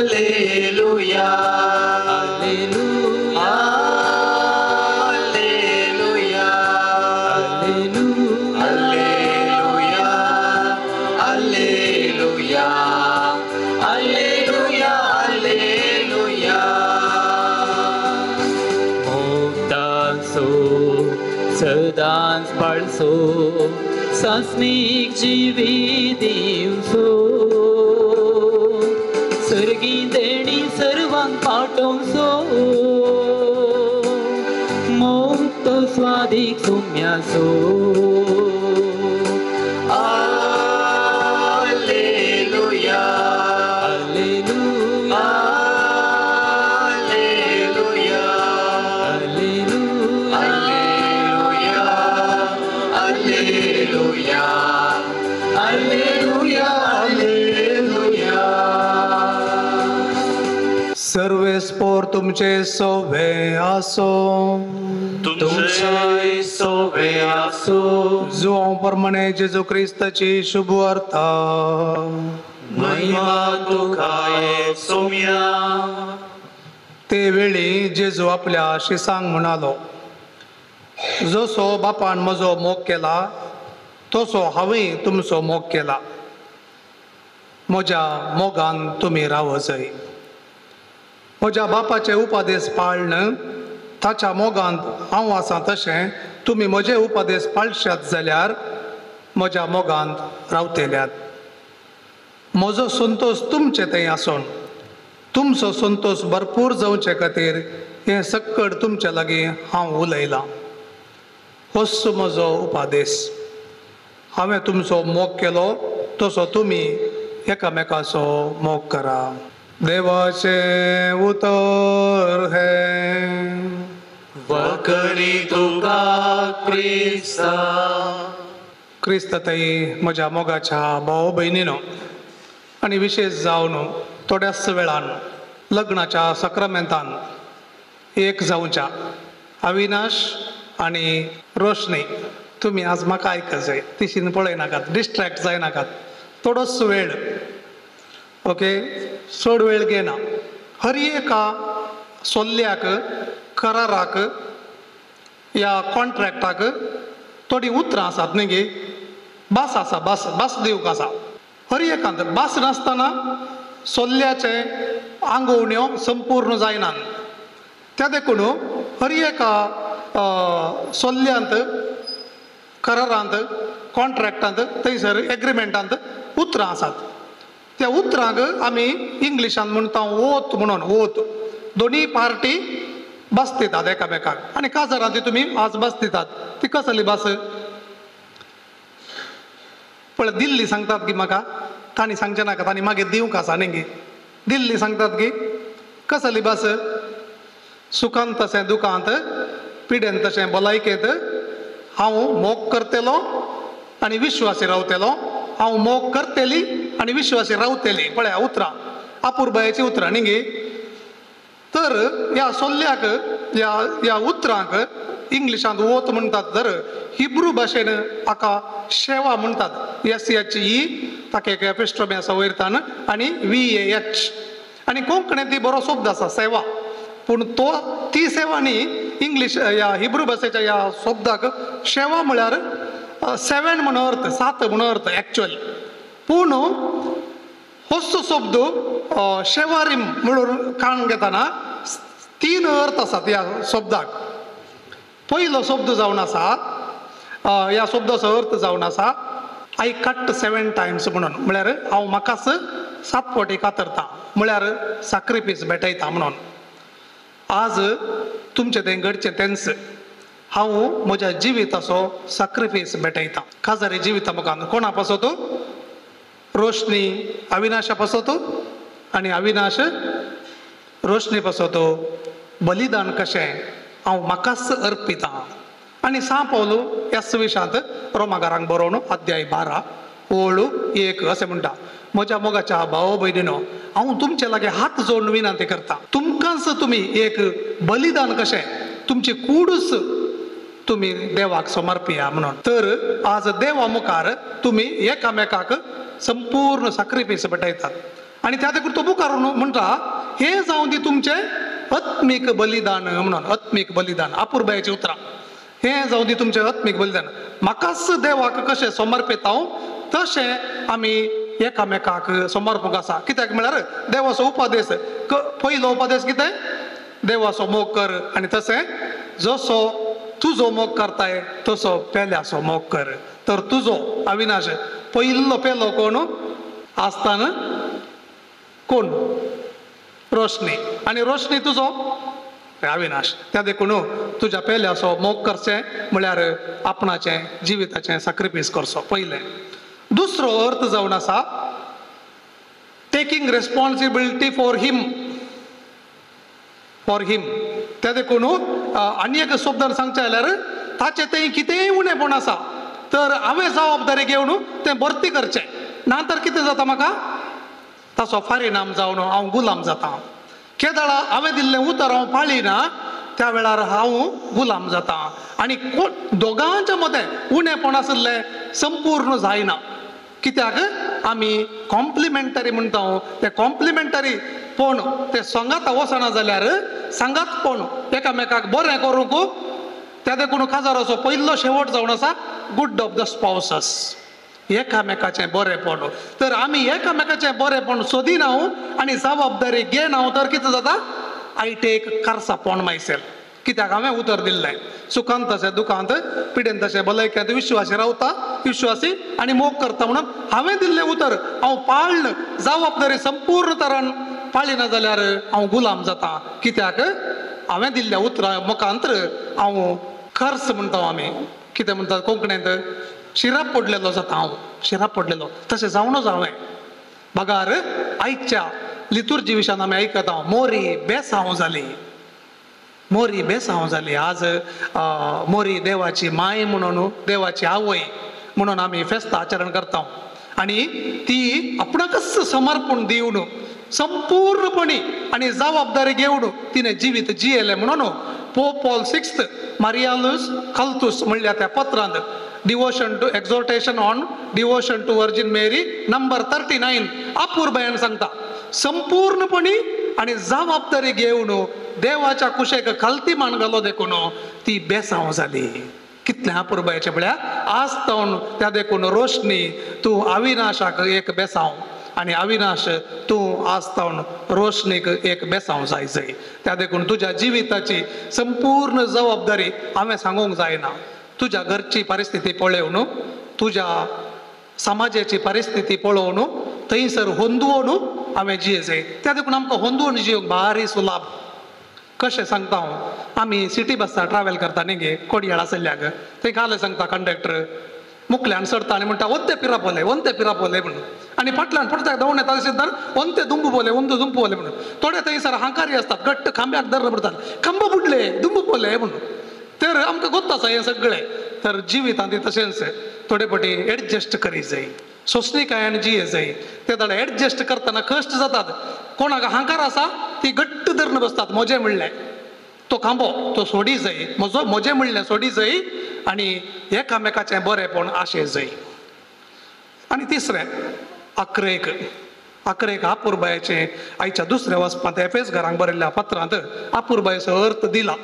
Alleluia, Alleluia, Alleluia, Alleluia, Alleluia, Alleluia, Alleluia. Modanso, sedans palso, sansnik jividimso. सर्गी देणी सर्वांक पाठवसो मोक्त स्वादिक सोम्यासो Alleluia, Alleluia, Alleluia, Alleluia, Alleluia, Alleluia, Alleluia. सर्वेस्पोर तुमचे सोवे आसो तुमचे सोवे आसो जुआं प्रमाणे जेजू ख्रिस्ताची शुभ वार्ता महिमा तुकाय सोम्या. ते वेळी जेजू आपल्या शिसांक म्हणालो जसो बापान म्हजो मोग केला तसो हांवें तुमचो मोग केला म्हज्या मोगान तुमी राव जाय म्हज्या बापाचे उपादेश पाळन ताच्या मोगांत हांव आसां तशें तुमी म्हजे उपादेश पाळशात जाल्यार म्हज्या मोगांत रावतल्यात म्हजो संतोष तुमचे थंय आसून तुमचो संतोष भरपूर जावचे खातीर हें सक्कड तुमचे लागीं हांव उलयलां होच म्हजो उपादेश हांवें तुमचो मोग केलो तसो तुमी एकामेकाचो मोग करा देवाचे उतर है वखरी तुका क्रिस्ता. क्रिस्त थंय म्हज्या मोगाच्या भाव भयणीनो आनी विशेश जावन थोड्याच वेळान लग्नाच्या सक्रामेंतान एक जावच्या अविनाश आनी रोशनी तुमी आज म्हाका आयकत जाय तिशीन पळयनाकात डिस्ट्रॅक्ट जायनाकात थोडोच वेळ ओके चड वेळ घेना हर एका सोल्ल्याक कराराक या कॉन्ट्रॅक्टाक थोडी उतरां आसात न्ही गे बास आसा बास दिवंक आसा हर एकांत बास नासतना सोल्ल्याचे आंगवण्यो संपूर्ण जायनात त्या देखून हर एका सोल्ल्यांत करारांत कॉन्ट्रॅक्टांत थंयसर एग्रिमेंटांत उतरां आसात त्या उतरांक आमी इंग्लिशान म्हणटा ओत म्हणून ओत दोनी पार्टी बस दितात एकामेकाक आनी काजारां ती तुमी आज बस दितात ती कसली बस पळय दिल्ली सांगतात की म्हाका तांणी सांगचें नाका तांणी मागीर दिवंक आसा न्ही गे दिल्ली सांगतात की कसली बस सुखांत तशें दुखांत पिडेन तशें भलायकेंत हांव मोग करतलो आनी विश्वासी रावतलो हांव मोग करतली आनी विश्वासी रावतली पळय उतरां आपुरबायेची उतरां न्ही गे तर ह्या सोल्ल्याक ह्या उतरांक इंग्लिशांत वोत म्हणटात तर हिब्रू भाशेन हाका शेवा म्हणटात SHE ताका एक एपिस्ट्रोमी आसा वयरतान आनी VAH आनी कोंकणीत ती बरो शब्द आसा सेवा पूण ती सेवा न्ही इंग्लीश ह्या हिब्रू भाशेच्या ह्या शब्दाक शेवा म्हळ्यार 7 म्हणून अर्थ 7 म्हणून अर्थ एक्चुअली पूण होच शब्द शेवारीम म्हणून काण घेतना 3 अर्थ आसात ह्या शब्दाक पयलो शब्द जावन आसा ह्या शब्दाचो अर्थ जावन आसा आय कट 7 टायम्स म्हणून म्हळ्यार हांव म्हाकाच 7 फावटी कातरता म्हळ्यार सॅक्रिफीस भेटयता म्हणून आज तुमचे थंय घडचें तेंच हांव म्हज्या जिविताचो सॅक्रिफीस भेटयता काजारी जिविता मुखार कोणा पासत रोशनी अविनाशा पासत आनी अविनाश रोशनी पासत बलिदान कशें हांव म्हाकाच अर्पिता आनी पावलू ह्या सुविशांत रोमाकारांक बरोवन अध्याय 12 ओळ 1 अशें म्हणटा म्हज्या मोगाच्या भाव भयणीनो, हांव तुमचे लागी हात जोडून विनंती करता, तुमकांच तुम्ही एक बलिदान कशें तुमची कूडच तुम्ही देवाक समर्पिया म्हणून. तर आज देवा मुखार तुम्ही एकामेकाक संपूर्ण सॅक्रिफायस भेटयतात. आणि त्या देखून तो मुखार म्हणटा हे जाऊन दी तुमचे आत्मीक बलिदान म्हणून. आत्मीक बलिदान अपूर्बायची उतरां, हे जाऊन दी तुमचे आत्मीक बलिदान. म्हाकाच देवाक कशें समर्पित हांव तशें आमी एकामेकाक समर्पक आसा. कित्याक म्हळ्यार देवाचो उपदेश, पयलो उपदेश कितें, देवाचो मोग कर, आनी तशें जसो तुजो मोग करताय तसो पेल्याचो मोग कर. तर तुजो अविनाश पयलो पेलो कोण आसतना कोण, रोशनी, आणि रोशनी तुजो अविनाश. त्या देखून तुज्या पेल्याचो मोग करचें म्हळ्यार आपणाचें जिविताचें सॅक्रिफायस करचो पयलें. दुसरो अर्थ जावन आसा टेकिंग रेस्पॉन्सिबिलिटी फॉर हिम. त्या देखून आनी एक शब्दान सांगचे जाल्यार ताचें तें कितेंय उणेपण आसा तर हांवें जबाबदारी घेवन तें भरती करचें, ना तर कितें जाता म्हाका ताचो परिणाम जावन हांव गुलाम जाता. केदाळा हांवें दिल्लें उतर हांव पाळिना त्या वेळार हांव गुलाम जाता. आनी दोगांच्या मदें उणेपण आसलें संपूर्ण जायना. कित्याक आमी कॉम्प्लिमेंटरी म्हणटा, ते कॉम्प्लिमेंटरी पण ते सांगात वचना जाल्यार सांगात पण एकामेकाक बरें करूंक. त्या देखून काजाराचो पयलो शेवट जावन आसा गुड ऑफ द स्पाउसस, एकामेकाचें बरेंपण. तर आमी एकामेकाचें बरेंपण सोदिना आनी जबाबदारी घेना तर कितें जाता, आय टेक कर्स अपॉन मायसेल्फ. कित्याक हांवें उतर दिल्लें, सुखांत तशें दुखांत, पिडेन तशें भलायकेंत विश्वासी रावता, विश्वासी आनी मोग करता म्हणून हांवें दिल्लें उतर हांव पाळन जबाबदारी संपूर्ण तरान पाळिना जाल्यार हांव गुलाम जाता. कित्याक हांवें दिल्ल्या उतरा मुखांतर हांव खर्च म्हणटा, आमी कितें म्हणटात कोंकणींत शिराप पडलेलो जाता, हांव शिराप पडलेलो तशें जावनूच हांवें. बगार आयच्या लितुर्जी विशयान आमी आयकता मोरी बेसांव जाली, मोरी बेसांव जाली. आज मोरी देवाची माय म्हणून, देवाची आवय म्हणून आमी फेस्त आचरण करता. आनी ती आपणाकच समर्पण दिवन संपूर्णपणी आनी जबाबदारी घेवन तिणें जिवीत जियेलें म्हणून Pope Paul VI Marialis Cultus म्हणल्या त्या पत्रांत devotion to exhortation on devotion to Virgin Mary number 39 अपूर्बायन सांगता संपूर्णपणी आणि जबाबदारी घेवन देवाच्या कुशेक खालती मान घालो देखून ती बेसांव जाली. कितल्या अपूर्बायचे म्हळ्यार आज तावन त्या देखून रोशनी तूं अविनाशाक एक बेसांव आणि अविनाश तूं आज तावन रोशनीक एक बेसांव जाय. त्या देखून तुज्या जिविताची संपूर्ण जबाबदारी हांवें सांगूंक जायना. तुज्या घरची परिस्थिती पळोवन, तुज्या समाजाची परिस्थिती पळोवन थंयसर होंदवून हांवें जियेचें. त्या देखून आमकां होंदवून जियोंक भारी सुलाभ. कशें सांगता हांव, आमी सिटी बसार ट्रॅव्हल करता न्ही गे कोडयाळ आसल्याक, थंय काले सांगता कंडक्टर मुखल्यान सरता आनी म्हणटा वंते पिरापोले म्हणून, आनी फाटल्यान पडता धांवून येता सिद्धार वंते दुंबू पोले म्हणून. थोडे थंयसर हांकारी आसतात घट्ट खांब्याक धरले पडतात, खांब बुडले दुंबू पोले म्हणून. तर आमकां गोत आसा हें सगळें. तर जिवितांत तशेंच थोडे फावटी एडजस्ट करी जाय, सोंसणीकायान जिये जाय. ते दाडे एडजस्ट करतना कश्ट जातात. कोणाक हांकार आसा ती घट्ट धरून बसतात, मोजे म्हणलें तो खांबो तो सोडी जाय, मोजे म्हणलें सोडी जाय आनी एकामेकाचें बरेंपण आशे जाय. आनी तिसरें अकरेक अपूर्बायेचें आयच्या दुसऱ्या वचपांत एफेस घरांक बरयल्ल्या पत्रांत अपूर्बायेचो अर्थ दिला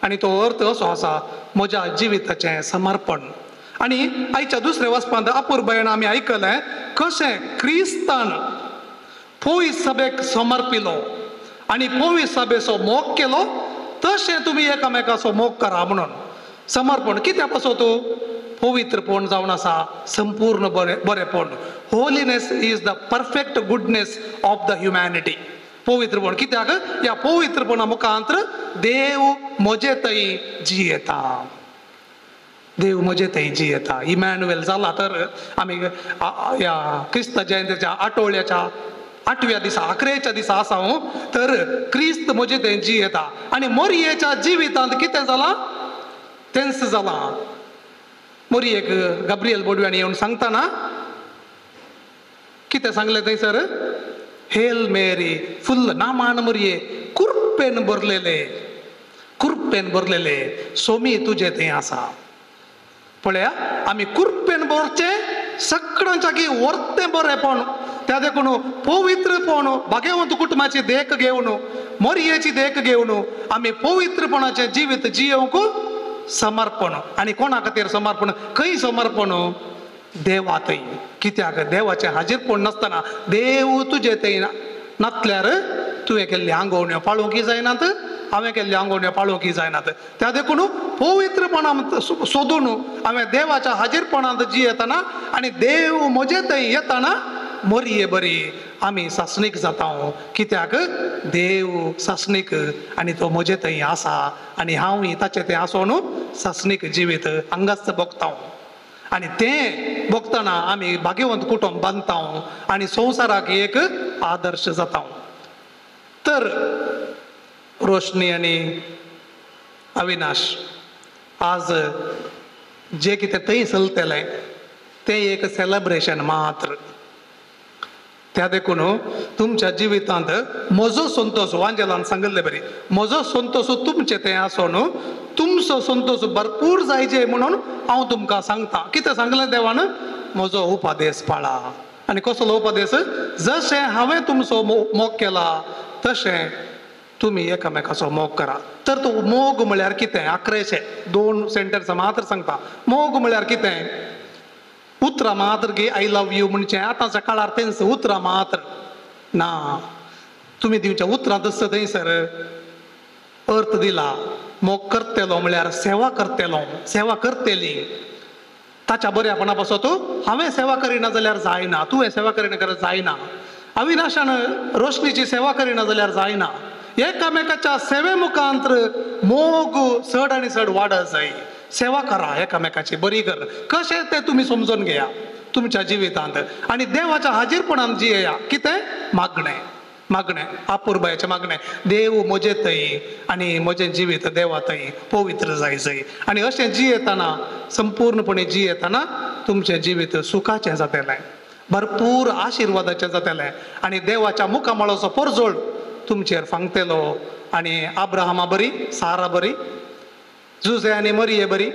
आनी तो अर्थ असो आसा म्हज्या जिविताचें समर्पण. आनी आयच्या दुसऱ्या वचपांत अपूर्बायेन आमी आयकलें कशें क्रिस्तान फोवी सभेक समर्पिलो आनी फोवी सभेचो मोग केलो, तशें तुमी एकामेकाचो मोग करा म्हणून. समर्पण कित्या पासो तूं पवित्रपण जावन आसा, संपूर्ण बरेपण. Holiness is the perfect goodness of the humanity. पवित्रपण कित्याक ह्या पवित्रपणा मुखांतर देव म्हजे थंय जियेता, देव म्हजे थंय जियेता. इमॅन्युएल जाला. तर आमी ह्या क्रिस्त जयंतीच्या आठवड्याच्या 8व्या दिसा 11च्या दिसा आसा तर क्रिस्त म्हजे थंय जियेता. आनी मोरयेच्या जिवितांत कितें जालां तेंच जालां. मोरयेक गब्रियल बोडव्यान येवन सांगतना कितें सांगलें थंयसर हेल मेरी फुल्ल नामान मरये कुर्पेन बरलेले सोमी तुजे थंय आसा. पळया आमी कुर्पेन बरचें सगळ्यांच्याकी वर्तें बरेंपण त्या देखून पवित्रपण भाग्यवंत कुटुंबाची देख घेवन मरयेची देख घेवन आमी पवित्रपणाचें जिवीत जियोवंक समर्पण. आनी कोणा खातीर समर्पण? खंय समर्पण? देवा थंय. कित्याक देवाचें हाजीरपण नासतना देव तुजे थंय नासल्यार तुवें केल्ली आंगवण्यो पाळोवंक जायनात, हांवें केल्ली आंगवण्यो पाळोवंक जायनात. त्या देखून पवित्रपणांत सोदून हांवें देवाच्या हाजीरपणांत जियेतना आनी देव म्हजे थंय येताना मरये बरी आमी सासणीक जाता. कित्याक देव सासणीक आनी तो म्हजे थंय आसा आनी हांवूय ताचे थंय आसोन सासणीक जिवीत हांगाच भोगता. आनी तें भोगतना आमी भाग्यवंत कुटुंब बांदता आनी संवसाराक एक आदर्श जाता. तर रोशनी आनी अविनाश आज जे कितें थंय चलतलें तें एक सेलेब्रेशन मात्र. त्या देखून तुमच्या जिवितांत म्हजो संतोष वांजेलान सांगले बरी म्हजो संतोष तुमचे थंय आसोन तुमचो संतोष भरपूर जायचे म्हणून हांव तुमकां सांगता. कितें सांगलें देवान? म्हजो उपादेश पाळा. आनी कसलो उपादेश? जशें हांवें तुमचो मोग केला तशें तुमी एकामेकाचो मोग करा. तर तो मोग म्हळ्यार कितें? 1102 सेंटेन्स मात्र सांगता. मोग म्हळ्यार कितें? उतरां मात्र गे आय लव यू म्हणचे आतांच्या काळार तेंच उतरां मात्र ना. तुमी दिवच्या उतरां तस थंयसर अर्थ दिला. मोग करतेलो म्हळ्यार सेवा करतेलो, सेवा करतेली. ताच्या बऱ्यापणा पासत हांवें सेवा करिना जाल्यार जायना, तुवें सेवा करिना जाल्यार जायना, अविनाशान रोशनीची सेवा करिना जाल्यार जायना. एकामेकाच्या सेवे मुखांतर मोग चड आनी चड वाडत जाय. सेवा करा एकामेकाची, बरी कर. कशें तें तुमी समजून घेया तुमच्या जिवितांत आनी देवाच्या हाजीरपणांत जियेया. कितें? मागणें आपुरबायेचें मागणें. देव म्हजे थंय आनी म्हजें जिवीत देवा थंय पवित्र जायचंय. आनी अशें जियेतना संपूर्णपणे जियेतना तुमचें जिवीत सुखाचें जातलें, भरपूर आशिर्वादाचें जातलें आनी देवाच्या मुखामळाचो परजोड तुमचेर फांगतेलो. आनी अब्राहमा बरी, सारा बरी, जुजे आनी मरिये बरी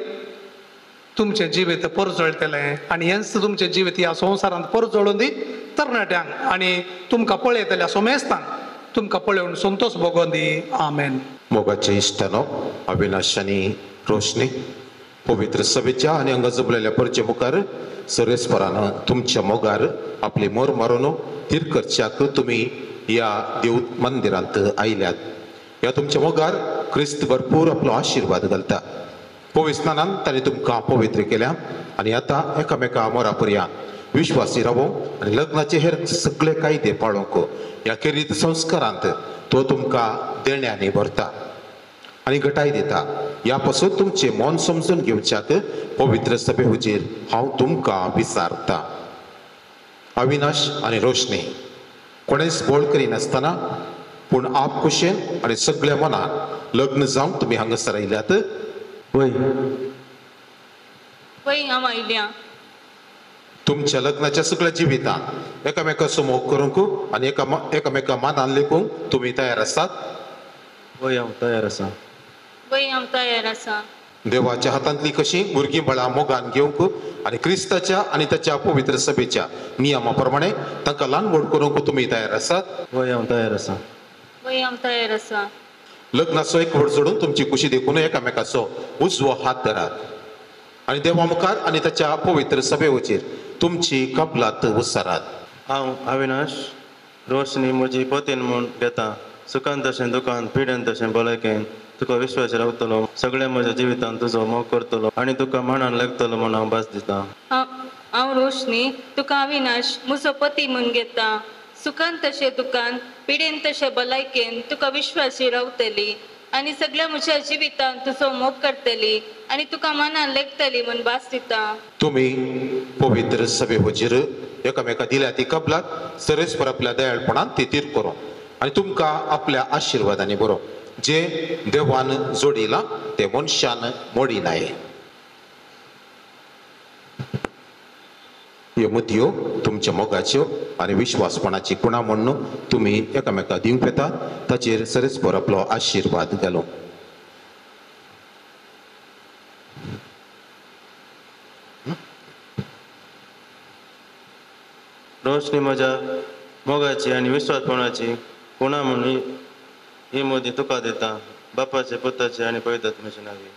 तुमचें जिवीत परजळटलें. आनी हेंच तुमचें जिवीत ह्या संवसारांत परजळून दी तरणाट्यांक आनी तुमकां पळयतल्या सोमेस्तांक तुमकां पळोवन संतोश भोगोवन दी. आमेन. मोगाचे इश्टानो अविनाश आनी रोशनी पवित्र सभेच्या आनी हांगा जमलेल्या परचे मुखार सर्वेस्परान तुमच्या मोगार आपली मोर मारून तीर करच्याक तुमी ह्या देव मंदिरांत आयल्यात. ह्या तुमच्या मोगार क्रिस्त भरपूर आपलो आशिर्वाद घालता. पवित्र स्नानान ताणें तुमकां पवित्र केल्या आनी आतां एकामेका मोरा पर्यंत विश्वासी रावोंक आनी लग्नाचे हेर सगळे कायदे पाळोवंक ह्या किरीत संस्कारांत तो तुमकां देण्यांनी भरता आनी घटाय दिता. ह्या पासून तुमचे मन समजून घेवच्याक पवित्र सभे हुजीर हांव तुमकां विचारता. अविनाश आनी रोशनी कोणेच बोळ करिनासतना पूण आप कुशेन आनी सगळ्या मनान लग्न जावंक तुमी हांगासर आयल्यात. वय हांव आयल्या. तुमच्या लग्नाच्या सगळ्या जिवितांत एकामेकाचो मोग करूंक आनी एकामेका मानान लेखूंक तुमी तयार आसात? वय हांव तयार आसा. वय हांव तयार आसा. देवाच्या हातांतली कशी भुरगीं बाळां मोगान घेवंक आनी क्रिस्ताच्या आनी ताच्या पवित्र सभेच्या नियमा प्रमाणे तांकां ल्हान व्हड करूंक तुमी तयार आसात? वय हांव तयार आसा. वय हांव तयार आसा. लग्नाचो एक व्हड जोडून तुमची खुशी देखून एकामेकाचो उजवो हात धरात आनी देवा मुखार आनी ताच्या पवित्र सभे वचेर तुमची कबलात उसारात. हांव अविनाश रोशनी म्हजी पतीन म्हूण घेता. सुखान तशें दुखान, पिड्यान तशें भलायकेन तुका विश्वास रावतलो. सगळ्या म्हज्या जिवितांत तुजो मोग करतलो आनी तुका मनान लागतलो म्हूण हांव भास दिता. हांव रोशनी तुका अविनाश म्हजो पती म्हूण घेता. सुखान तशें दुखान, पिडेन तशें भलायकेन तुका विश्वासी रावतली आनी सगळ्या म्हज्या जिवितांत तुजो मोग करतली आनी तुका मनान लेखतली म्हूण भास दिता. तुमी पवित्र सभे वचीर एकामेका दिल्या ती कबलात सर्वेस्पर आपल्या दयाळपणान ती तीर करूं आनी तुमकां आपल्या आशिर्वादांनी बरो. जे देवान जोडिला ते मनशान मोडिनाय. ह्यो मुदयो तुमच्या मोगाच्यो आनी विश्वासपणाची खुणा म्हणून तुमी एकामेकाक दिवंक येतात ताचेर सरेस्पर आपलो आशिर्वाद घालो. रोशनी म्हज्या मोगाची आनी विश्वासपणाची खुणा म्हणून ही मोदी तुका दिता, बापाचे पुताचे आनी पवित्र आत्म्याचे नांवी.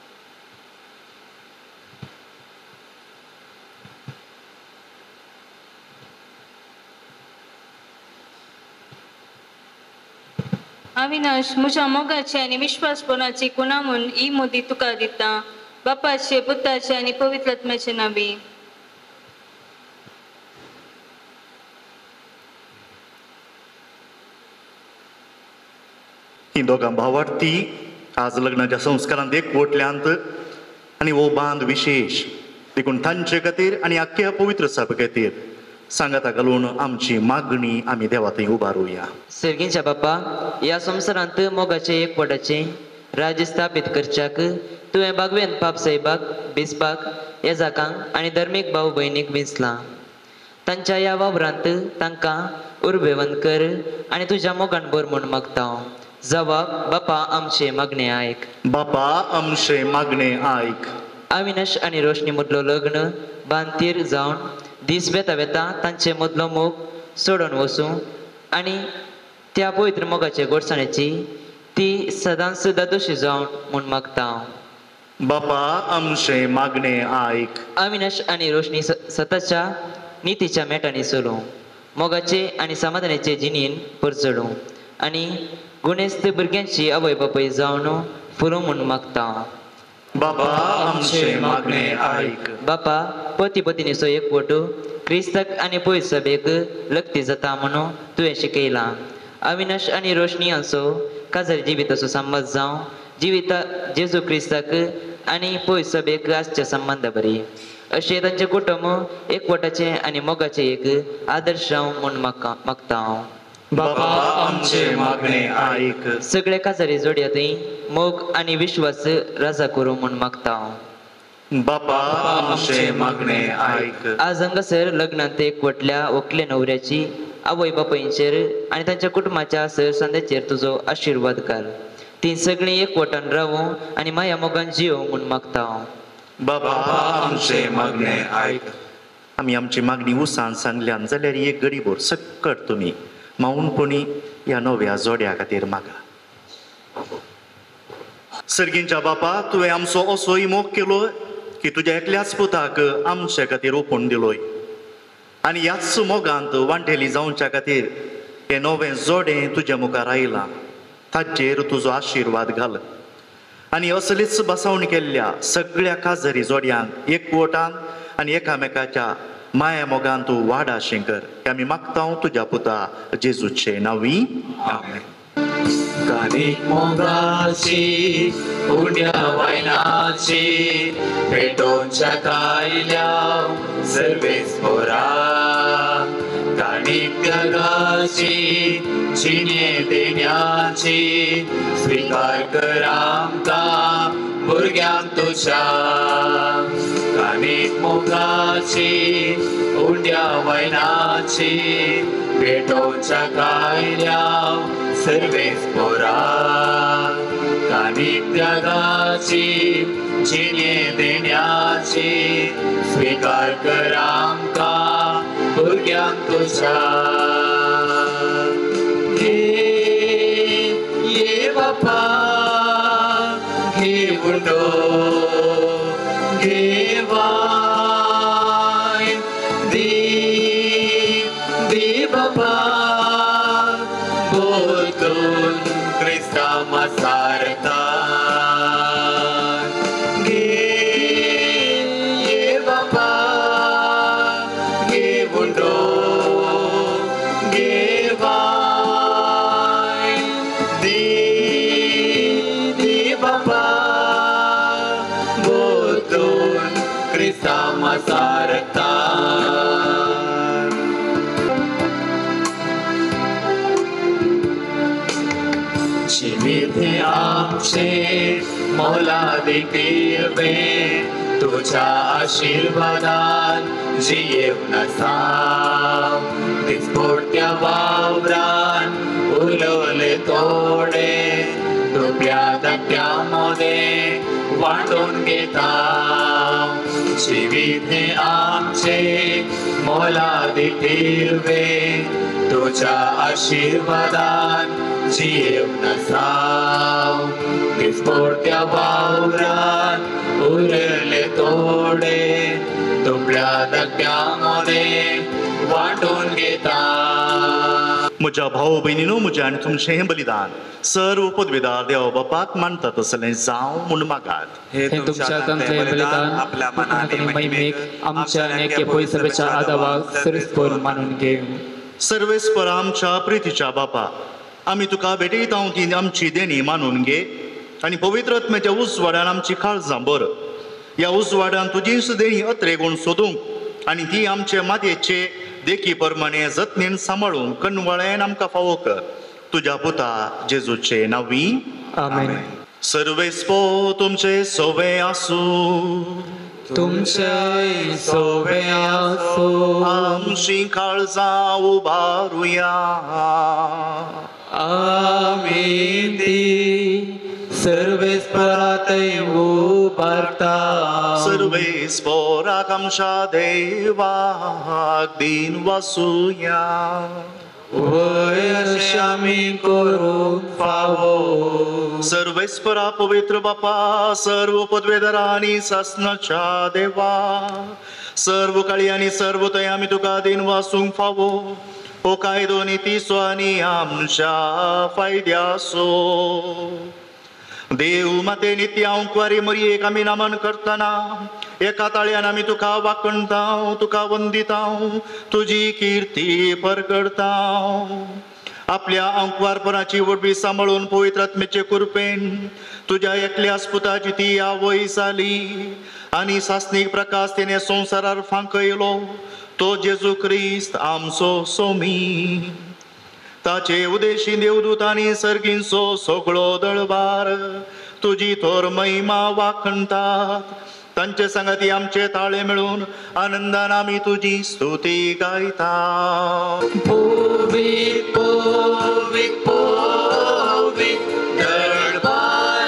अविनाश, म्हज्या मोगाची आनी विश्वासपणाची खुणा म्हणून ही मोदी तुका दिता, बापाचे पुताचे आनी पवित्र आत्म्याचे नांवी. ही दोगां भावार्थी आज लग्नाच्या संस्कारांत एकवटल्यांत आनी हो बांद विशेष देखून तांचे खातीर आनी आख्या पवित्र सभे खातीर सांगाता घालून आमची मागणी आमी देवा थंय उबारुया. सर्गींच्या बापा, ह्या संवसारांत मोगाचे एकवटाचे राज्य स्थापीत करच्याक तुवें बागवेन पाप साहेबाक, बिस्पाक, येजाकांक आनी धर्मीक भाव भयणीक विंचलां. तांच्या ह्या वावरांत तांकां उर्बेवंत कर आनी तुज्या मोगान बर म्हूण मागता. जबाब, बापा आमचे मागणे आयक. बापा आमचे मागणे आयक. अविनाश आनी रोशनी मदलो लग्न बांदतीर जावन दीस वेता वेता तांचे मदलो मोग सोडून वचूं आनी त्या पवित्र मोगाचे गोडसाणेची ती सदांच दादोशी जावन म्हूण मागता. बापा आमचे मागणे आयक. अविनाश आनी रोशनी सताच्या नितीच्या मेटांनी चलूं, मोगाचे आनी समाधानाचे जिणेन परचडूं आनी गुणेस्त भुरग्यांची आवय बापाय जावन फुलूं म्हूण मागता. बापा आमचे मागणे आयक. बापा, पती पत्नीचो एकवट क्रिस्ताक आनी पवित्र सभेक लक्ती जाता म्हणून तुवें शिकयलां. अविनाश आनी रोशनी हांचो काजार जिविताचो संबंद जावं जिविता जेजू क्रिस्ताक आनी पवित्र सभेक आसचे संबंद बरी अशें तांचें कुटुंब एकवटाचें आनी मोगाचें एक आदर्श जावं म्हूण मागता. बापा आमचे मागणे आयक. सगळे काजारी जोडयातय मोग आनी विश्वास राजा करूं म्हूण मागता. बापा आमचे मागणे आयक. आज हांगासर लग्नांत एकवटल्या व्हंकले न्हवऱ्याची आवय बापायंचेर आनी तांच्या कुटुंबाच्या सर संदेचेर तुजो आशिर्वाद घाल. ती सगळीं एकवटान रावूं आनी माया मोगान जियो म्हूण मागता. बापा आमचे मागणे आयक. आमी आमची मागणी उसान सांगल्यान जाल्यार एक गडीभर सक्कट तुमी माऊनपणी ह्या नव्या जोड्या खातीर मागा. सर्गींच्या बापा, तुवें आमचो असोय मोग केलो की तुज्या एकल्याच पुताक आमचे खातीर ओपून दिलोय आनी ह्याच मोगांत वांटेली जावच्या खातीर हें नवें जोडें तुज्या मुखार आयलां. ताचेर तुजो आशिर्वाद घाल आनी असलीच बसावण केल्ल्या सगळ्या काजारी जोड्यांक एकवटान आनी एकामेकाच्या माया मोगान तूं वाडा शेंकर हें आमी मागता तुज्या पुता जेजूचे नांवी. आमेन. कानीक मोगाची उड्या वायनाची पेटोवच्या कायल्या सर्वेस्परा कानीक त्यागाची जिणे देण्याची स्वीकार कर आमकां भुरग्यांक तुज्या. कानीक मोगाची उड्या वायनाची पेटोवच्या कायल्या सर्वेस्परा कानीक त्यागाची जिणे देण्याची स्वीकार कर आमकां भुरग्यांक तुज्या. ये बापा घे उडो घे वाय दी बापा बोलून क्रिस्ता मसारता घे ये बापा घे उडो घे वाय दी बापा बोलून क्रिस्ता मसारता. जीवित आमचे मोला देखील तुझ्या आशीर्वादान जियेव नसाव दिसपोट्या वावरान उलवले तोडे दुप्या दट्ट्यामध्ये वाटून घेता जीवित हे आमचे मोलादी ठेवे तुझ्या आशीर्वादान जियेव नसाव दिसपोट्या वावरान उरले तोडे दुबळ्या दट्ट्यामध्ये वाटून घेता म्हज्या भाऊ बहिणीनो म्हजें आनी तुमचें बलिदान सर्व पदवीदार देवा बापाक मानता तसलें जावं म्हूण मागात हे तुमच्या तंत्रे बलिदान आपल्या मनाने महिमेक आमच्या नेके पयसभेच्या आदावाक सरस्पर मानून घेव सर्वेस्पर आमच्या प्रितीच्या बापा आमी तुका भेटयता ती आमची देणी मानून घे आनी पवित्र आत्म्याच्या उजवाड्यान आमची काळजां भर ह्या उजवाड्यान तुजीच देणी अत्रेगूण सोदूंक आनी ती आमचे मातयेचे देखी प्रमाणे जतनेन सांबाळूंक कणवळेन आमकां फावो कर तुज्या पुता जेजूचे नांवी आमेन सर्वेस्पो तुमचे सोवे आसूं तुमचे सोवे आसूं आमची काळजां उबारुया आमी ती सर्वेस्परातय उबारता सर्वेस्पराक आमच्या देवाक दिन वासुया वय आमी करूंक फावो सर्वेस्परा पवित्र बापा सर्व पदवेदारा आनी सासणाच्या देवा सर्व काळी आनी सर्व थंय आमी तुका दिन वासूंक फावो हो कायदो नितीसो आनी आमच्या फायद्याचो देव माते नित्य अंकवारी मरयेक आमी नमन करतना एका ताळ्यान आमी तुका वाकणता तुका वंदिता तुजी कीर्ती परगडता आपल्या अंकवारपणाची वडवी सांबाळून पवित्र आत्म्याचे कृपेन तुज्या एकल्या पुताची ती आवय जाली आनी सासनीक प्रकाश तेणे संवसारार फांकयलो तो जेजू क्रिस्त आमचो सोमी ताचे उदेशी देवदूत आनी सर्गींचो सगळो दळबार तुजी थोर महिमा वाखणतात तांचे संगती आमचे ताळे मेळून आनंदान आमी तुजी स्तुती गायता पोवीत पोवीत पोवीत दळबारांचो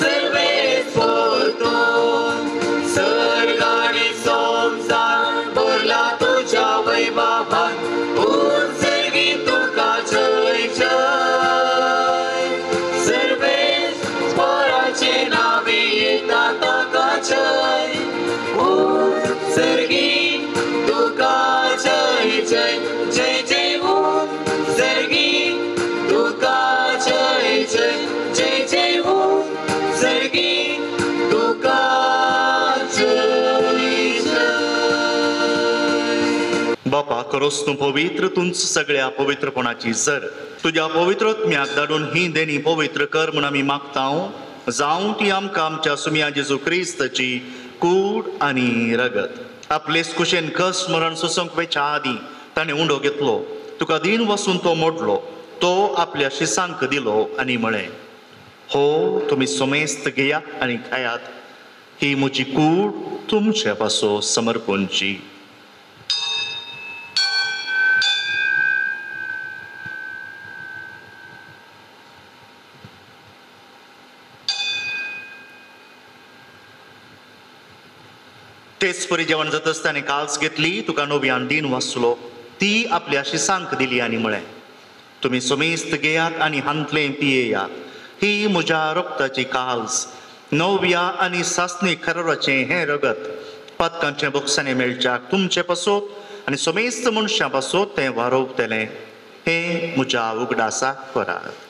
सर्वेस्वर तूं सर्ग आनी संवसार भरला तुज्या वैभवान बापा करोस तूं पवित्र तुंच सगळ्या पवित्रपणाची जर तुज्या पवित्र आत्म्याक धाडून ही देणी पवित्र कर म्हूण आमी मागता जावं ती आमकां आमच्या सुम्या जेजू क्रिस्ताची कूड आनी रगत आपलेच कुशेन कस मरण सुसंक वेच्या आदी ताणें उंडो घेतलो तुका दिन वसून तो मोडलो तो आपल्या शिसांक दिलो आनी म्हळें हो तुमी सोमेस्त घेयात आनी खायात ही म्हजी कूड तुमचे पासो समर्पणची तेच परी जेवण जात आसतना काल्स घेतली तुका नव्यान दिन वाचलो ती आपल्या शिसांक दिली आनी म्हळें तुमी सोमेस्त घेयात आनी हांतले पियेयात ही म्हज्या रक्ताची काल्स नव्या आनी सासणी खरराचें हें रगत पातकांचे बोक्सांनी मेळच्याक तुमचे पासोत आनी सोमेस्त मनशां पासोत तें वारोवतलें हें म्हज्या उगडासाक करात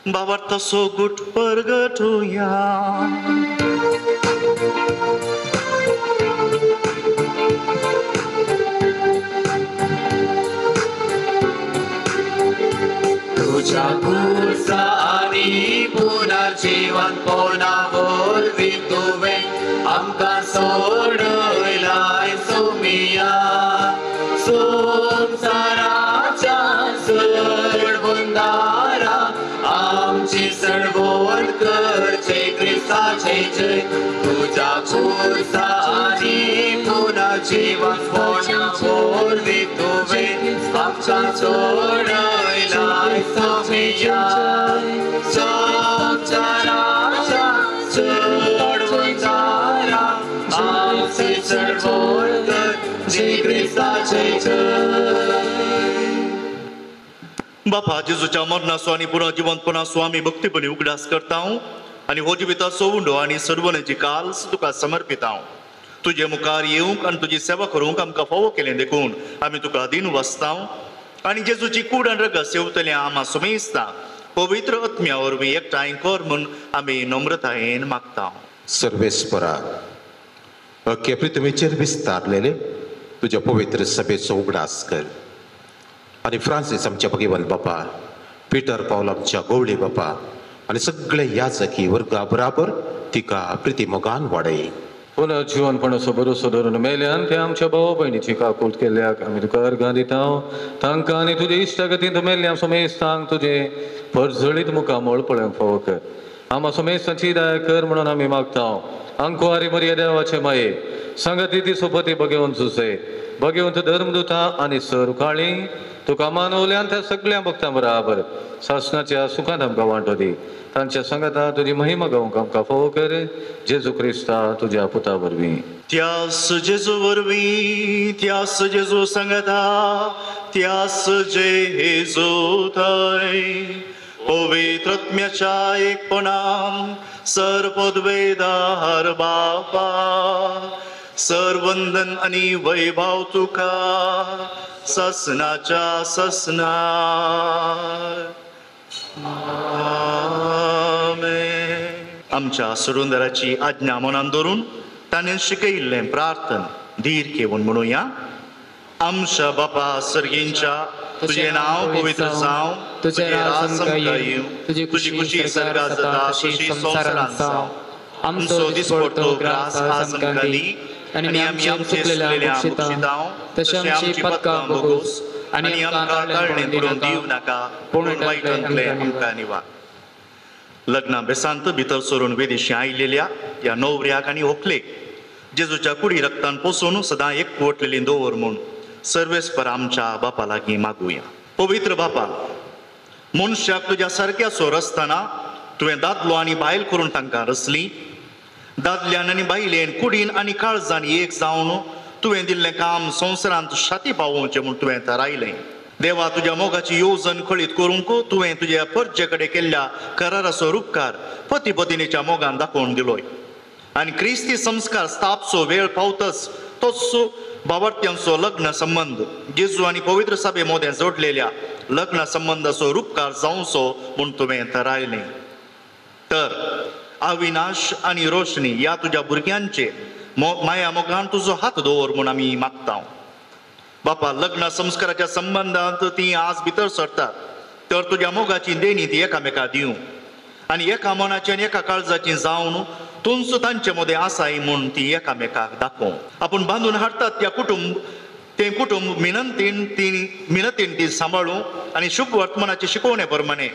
बाबार्थ सोगुट परगटुया तुझ्या कुर्सा आनी पुनर्जीवन पोनावोर वितुवे आमकां सोडयलाय सोमिया संसाराच्या सरबंदार आमचे सडवण करचे ख्रिस्ताचे जय तुझ्या खुर्सा आणि पुन्हा जीवन पोनावर वितुवे आमचा सोडयलाय सोमिया सोमचाराच्या सोडवंदारा आमचे सडवण करचे ख्रिस्ताचे जय बापा जेजूच्या मरणाचो आनी पुन्हा जिवंतपणाचो आमी भक्तीपणी उगडास करता आनी हो जिविताचो उंडो आनी सर्वनाची काल तुका समर्पिता तुजे मुखार येवंक आनी तुजी सेवा करूंक आमकां फावो केलें देखून आमी तुका दिन वसता आनी जेजूची कूड आनी रगत सेवतलें आमा सुमेस्ता पवित्र आत्म्या वरवीं एकठांय कर म्हूण आमी नम्रतायेन मागता सर्वेस्परा अख्खे पृथ्वीचेर विस्तारलेले तुज्या पवित्र सभेचो उगडास कर आनी फ्रांसीस आमच्या भगिवन बापा पिटर पावल आमच्या गवळी बापा आनी सगळे याजकी वर्गा बराबर तिका प्रितीमोगान वाडय पुनः जीवनपणाचो भरोसो धरून मेल्यान ते आमच्या भाव भयणीची काकूट केल्याक आमी तुका अर्गां दिता तांकां आनी तुजे इश्टागतीन मेल्ल्या सोमेस्तांक तुजे परजळीत मुखामोळ पळोवंक फावो कर आमा सोमेस्ताची दया कर म्हणून आमी मागता अंकुवारी मर्या देवाचे माये संगती ती सोपती भगवंत सुसे भगवंत धर्मदूता आनी सर काळी तुका मानवल्यान त्या सगळ्या भक्तां बराबर शासनाच्या सुखांत आमकां वांटो दी तांच्या संगता तुजी महिमा गावंक आमकां फावो कर जेजू क्रिस्ता तुज्या पुता वरवीं त्यास जेजू वरवीं त्यास जेजू संगता त्यास जेजू थंय पवित्र आत्म्याच्या एकपणान सर्वोद्वेदार बापा सर्वंदन आनी वैभव तुका ससनाच्या ससना आमच्या सुरुंदराची आज्ञा मनान धरून ताणें शिकयिल्लें प्रार्थन धीर घेवन म्हणुया आमच्या बापा सर्गींच्या तुझे नाव पवित्र जावं तुझे राज आमकां येवं तुजी खुशी सर्गात जाता तशी संवसारांत जावं आमचो दिसपडटो ग्रास आज आमकां दी आनी आमी आमचे चुकलेल्या मुक्षितांव तशें आमची पदकां भोगोस आनी आमकां काळणें करून दिवं नाका पूण वायटांतले आमकां निवार लग्ना बेसांत भितर सरून वेदेशी आयिल्ल्या ह्या न्हवऱ्याक आनी व्हंकलेक जेजूच्या कुडी रक्तान पोसून सदां एकवटलेली दवर म्हूण सर्वेस्पर आमच्या बापा लागीं मागुया पवित्र बापा मनशाक तुज्या सारक्याचो रसतना तुवें दादलो आनी बायल करून तांकां रचली दादल्यान आनी बायलेन कुडीन आनी काळजान एक जावन तुवें दिल्लें काम संवसारांत शाती पावोवचें म्हूण तुवें थारायलें देवा तुज्या मोगाची येवजण खळीत करूंक तुवें तुज्या परजे कडेन केल्ल्या कराराचो उपकार पती पत्नीच्या मोगान दाखोवन दिलोय आनी क्रिस्ती संस्कार स्थापचो वेळ पावतच तोच भावार्थ्यांचो लग्न संबंध जेजू आनी पवित्र सभे मोदें जोडलेल्या लग्न संबंधाचो उपकार जावचो म्हूण तुवें थारायलें तर अविनाश आनी रोशनी ह्या तुज्या भुरग्यांचे माया मोगान तुजो हात दवर म्हूण आमी मागता बापा लग्न संस्काराच्या संबंधांत ती आज भितर सरतात तर तुज्या मोगाची देणी ती एकामेकाक दिवं आनी एका मनाची आनी एका काळजाची जावन तुंच तांचे मदें आसाय म्हूण ती एकामेकाक दाखोव आपूण बांदून हाडटात त्या कुटुंब मिनतीन ती सांबाळूं आनी शुभ वर्तमानाचे शिकोवणे प्रमाणे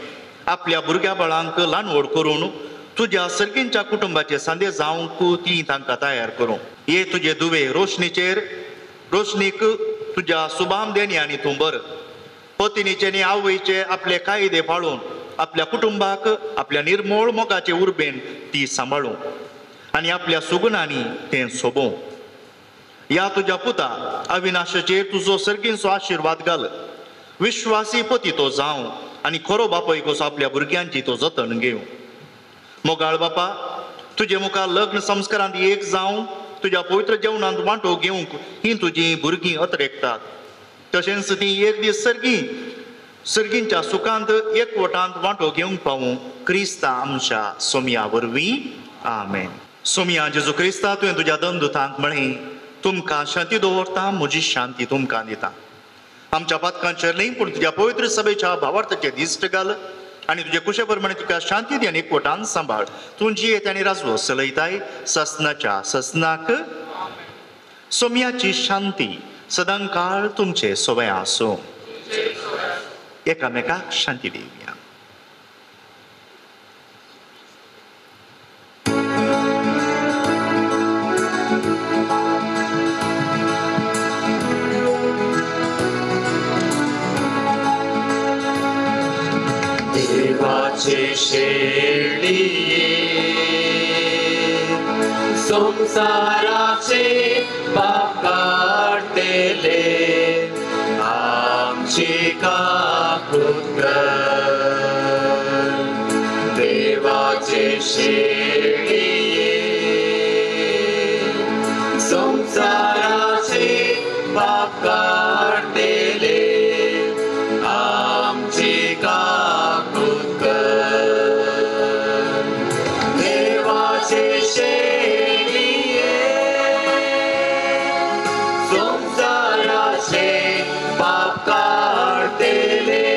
आपल्या भुरग्या बाळांक ल्हानवड करून तुज्या सर्गींच्या कुटुंबाचे सांदे जावंक ती तांकां तयार करूं हे तुजे दुवे रोशनीक तुज्या सुभाम देणी आनी तूं बर पत्नीचे आनी आवयचे आपले कायदे पाळून आपल्या कुटुंबाक आपल्या निर्मळ मोगाचे उर्बेन ती सांबाळूं आनी आपल्या सुगुणांनी तें सोबों ह्या तुज्या पुता अविनाशाचेर तुजो सर्गींचो आशिर्वाद घाल विश्वासी पती तो जावं आनी खरो बापाय कसो आपल्या भुरग्यांची तो जतन घेवं मोगाळ बापा तुजे मुखार लग्न संस्कारांत एक जावं तुज्या पवित्र जेवणांत वांटो घेवंक ही तुजी भुरगीं अतरेकतात तशेंच ती एक दीस सर्गींच्या सुखांत एकवटांत वांटो घेवंक पावूं क्रिस्ता आमच्या सोमया वरवीं आमेन सोमया जेजू क्रिस्ता तुवें तुज्या दंदुतांक म्हळें तुमकां शांती दवरता म्हजी शांती तुमकां दिता आमच्या पातकांचेर न्ही पूण तुज्या पवित्र सभेच्या भावार्थाचे दिश्ट घाल आनी तुजे कुशे प्रमाणे तिका शांती दी आनी एकवटान सांबाळ तूं जियेत आनी राजवो चलयताय ससनाच्या ससनाक सोमयाची शांती सदां काळ तुमचे सोबे आसूं एकामेकाक शांती दिवया देवाचे शेळिये संसाराचे पाप काढलेले आमची काकूत कर देवाचे शेळिये संसाराचे पाप काढलेले आमची काकूत कर देवाचे शेळिये संसाराचे पाप काढलेले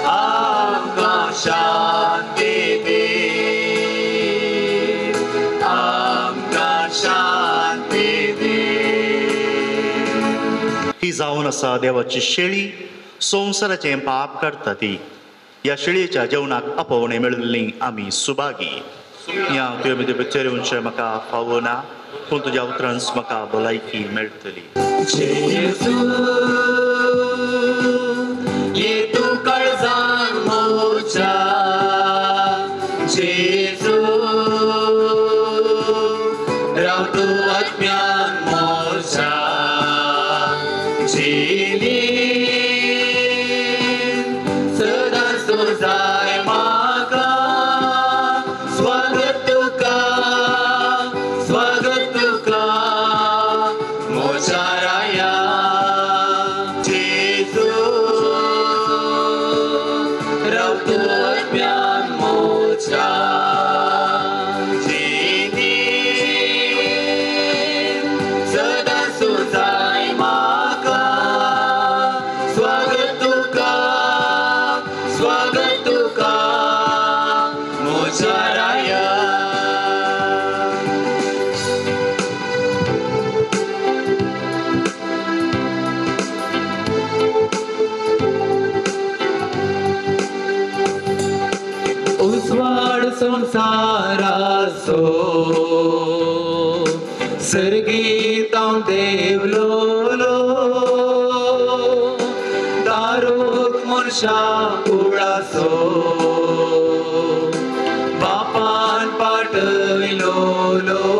आमका शांती दे आमका शांती दे. ही जावन आसा देवाची शेळी संवसाराचें पाप काडटा ती. ह्या शेळयेच्या जेवणाक आपोवणे मेळिल्ली आमी सुभागी. ह्या तुवें भितर विचारूंचे म्हाका फावना पूण तुज्या उतरांस म्हाका भलायकी मेळटली. जेजू ये तू काळजान मोच्या जेजू राव तू आत्म्यान मोच्या जेली सदां सोजाय म्हाका स्वागत तुका मोच्या राया जेजू राव तू आत्म्यान मोच्या जेली सदां सोजाय म्हाका स्वागत तुका मोच्या राया. उजवाड संसाराचो सर्गीत हांव देवलोलो दारूक मनशा कुळाचो बापान पाटयलोलो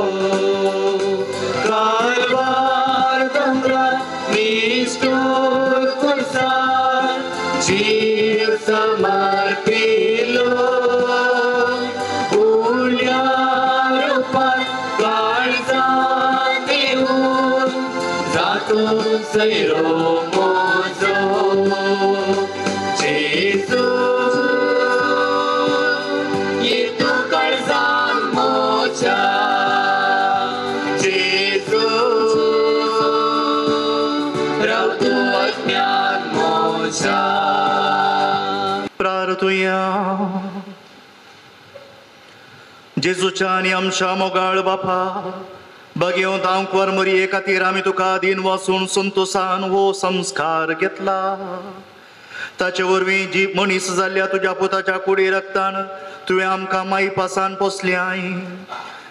कालवार दोंगरार निश्ठूर खुर्सार जीव समर्पिलो उण्या रूपान काळजान देऊन जातो सैरो मोजो जेजू ये तू काळजान मोच्या जेजू राव तू अज्ञान मोच्या. प्रार्थुया. जेजूच्या आनी आमच्या मोगाळ बापा बगेव तांक वरमरये खातीर आमी तुका दिन वसून संतोषान हो संस्कार घेतला. ताचे वरवीं जी मनीस जाल्ल्या तुज्या पुताच्या कुडी रक्तान तुवें आमकां माई पासान पोसल्याय.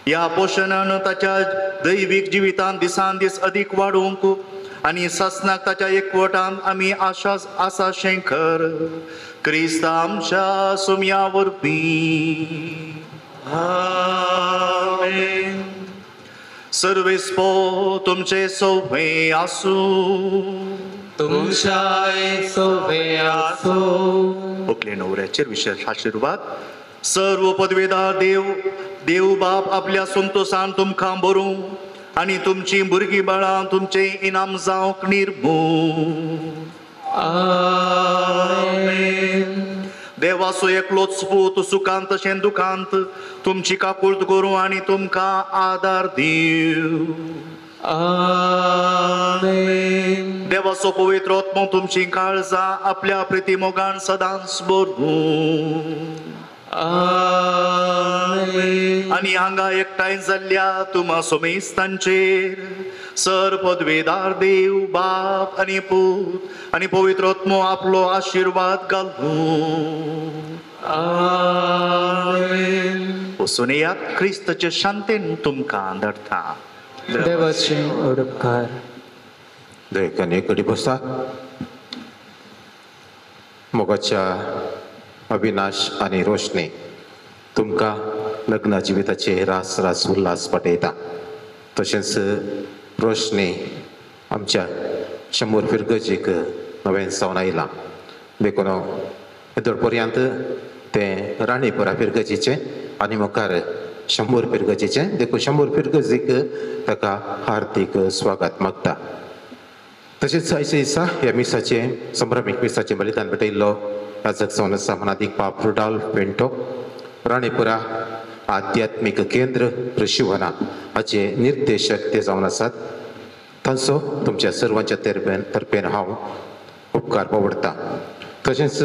ह्या पोशणान ताच्या दैवीक जिवितान दिसान दीस अदीक वाडूंक आनी सासनाक ताच्या एकवटान आमी आशाशें कर क्रिस्त आमच्या सुमया वरवीं. आमेन. सर्वेस्पो तुमचे सोवे आसूं तुमच्या सोवे आसूं. आपले नवऱ्याचेर विशेष आशीर्वाद. सर्व पदवेदार देव बाप आपल्या संतोषान तुमकां भरूं आनी तुमची भुरगीं बाळां तुमचे इनाम जावंक निर्मूळ. आमेन. देवाचो एकलोच पूत सुखांत तशें दुखांत तुमची काकुळट करूं आनी तुमकां आदार दिवं. आमेन. देवाचो पवित्र आत्मो तुमची काळजां आपल्या प्रितीमोगान सदांच भरून. आमेन. आनी हांगा एकठांय जाल्ल्या तुमा सोमेस्तांचेर सर पदवेदार देव बाप आनी पूत आनी पवित्र आत्मो आपलो आशीर्वाद घालूं. आमेन. वचून येयात. क्रिस्ताचे शांतेन तुमकां धाडटा. देवाचे उपकार. दयेकान एक घडी बसा. मोगाच्या अविनाश आणि रोशनी तुमकां लग्न जिविताचे रास रास उल्हास पटयता. तशेंच रोशनी आमच्या 100 पिरगजीक नवें जावन आयलां. देखून येदोळ पर्यंत ते राणीपुरा पिरगजीचे आनी मुखार 100 पिरगजीचे देखून 100 पिरगजीक ताका हार्दिक स्वागत मागता. तशेंच आयच्या दिसा ह्या मिसाचे संभ्रमीक मिसाचे बलिदान भेटयल्लो याजक जावन आसा मनादीक बाब रुडॉल्फ पिंटो, राणीपुरा आध्यात्मीक केंद्र ऋषिवना हाचे निर्देशक ते जावन आसात. तांचो तुमच्या सर्वांच्या तर्फेन हांव उपकार पवडटा. तशेंच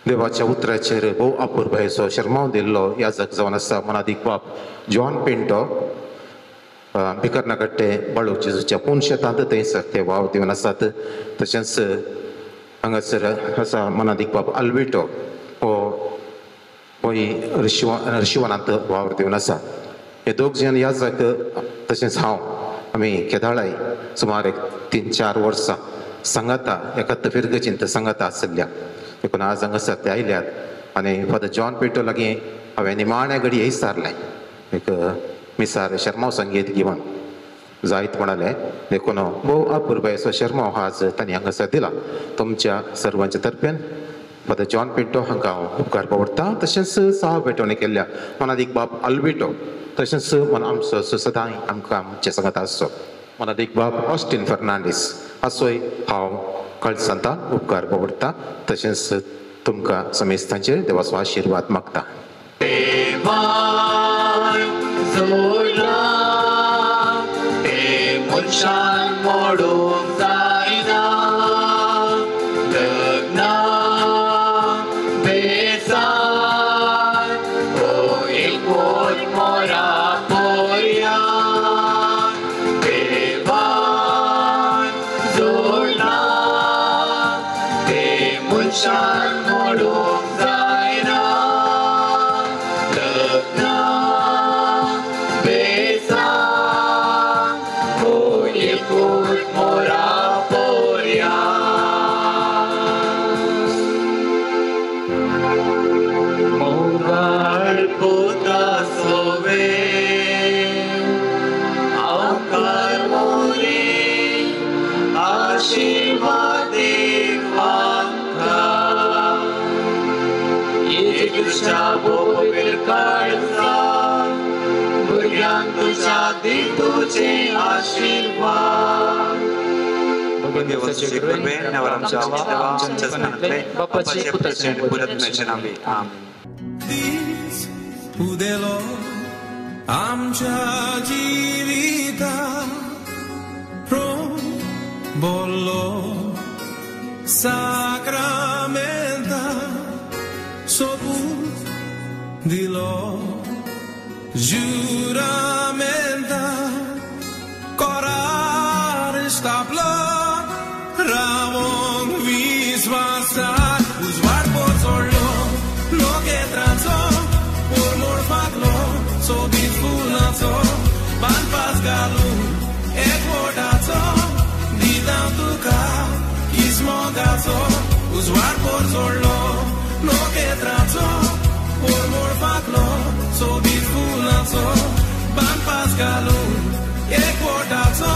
देवाच्या उतराचेर भोव अपूर्व असो शर्माव दिल्लो याजक जावन आसा मनादीक बाब जॉन पिंटो, भिकरनाकट्टे बाळूक जेजूच्या पुणशेतांत थंयसर ते वाव दिवन आसात. तशेंच हांगासर आसा मनादीक बाब अल्विटो हो ऋषिवनांत वावर दिवन आसा. हे दोग जण याजक तशेंच हांव आमी केदाळाय सुमार 3-4 वर्सां सांगाता एकात पिरगजींत सांगाता आसल्या. देखून आज हांगासर ते आयल्यात आनी फादर जॉन पिंटो लागीं हांवें निमाण्या घडी विचारलें एक मिसार शर्माव संगीत घेवन जायत म्हणाले. देखून भोव अपूर्व असो शर्माव आज तांणी हांगासर दिला. तुमच्या सर्वांच्या तर्फेन फादर जॉन पिंटो हांकां हांव उपकार पवडटा. तशेंच साव भेटवणी केल्ल्या मनादीक बाब अल्विटो तशेंच आमचो सदांय आमकां आमचे सांगात आसचो मनादीक बाब ऑस्टीन फर्नांडीस असोय हांव कळसांता उपकार पवडटा. तशेंच तुमकां समेस्तांचेर देवाचो आशिर्वाद मागता. मोडूंक जायना लग्ना बेजार हो एकूच मोरा पोरया देवान जोडला ते मनशान मोडूंक जायना लग्ना बेजार मोरा पोरया मोगाळ पोता सोवे आमकार मोरी आशीर्वाद आमका येशूच्या बोबेल काळजा भुरग्यांक तुझ्या दितुचे आशीर्वाद देवाचे कृपे नेवर आमच्या आमच्या जनातले बापाचे पुत्राचे आणि पुरात्म्याचे नामे आमेन. दीस उदेलो आमच्या जिवितात बोललो साक्रामेंता सोपूत दिलो juramenta corar stapla ramon visvasat uzvar pozorlo lo que trazo por morfaglo so disfulazo ban pasgalo ekvodazo didantuka ismogazo uzvar pozorlo lo que trazo por morfaglo so disfulazo ban pasgalo ekvodazo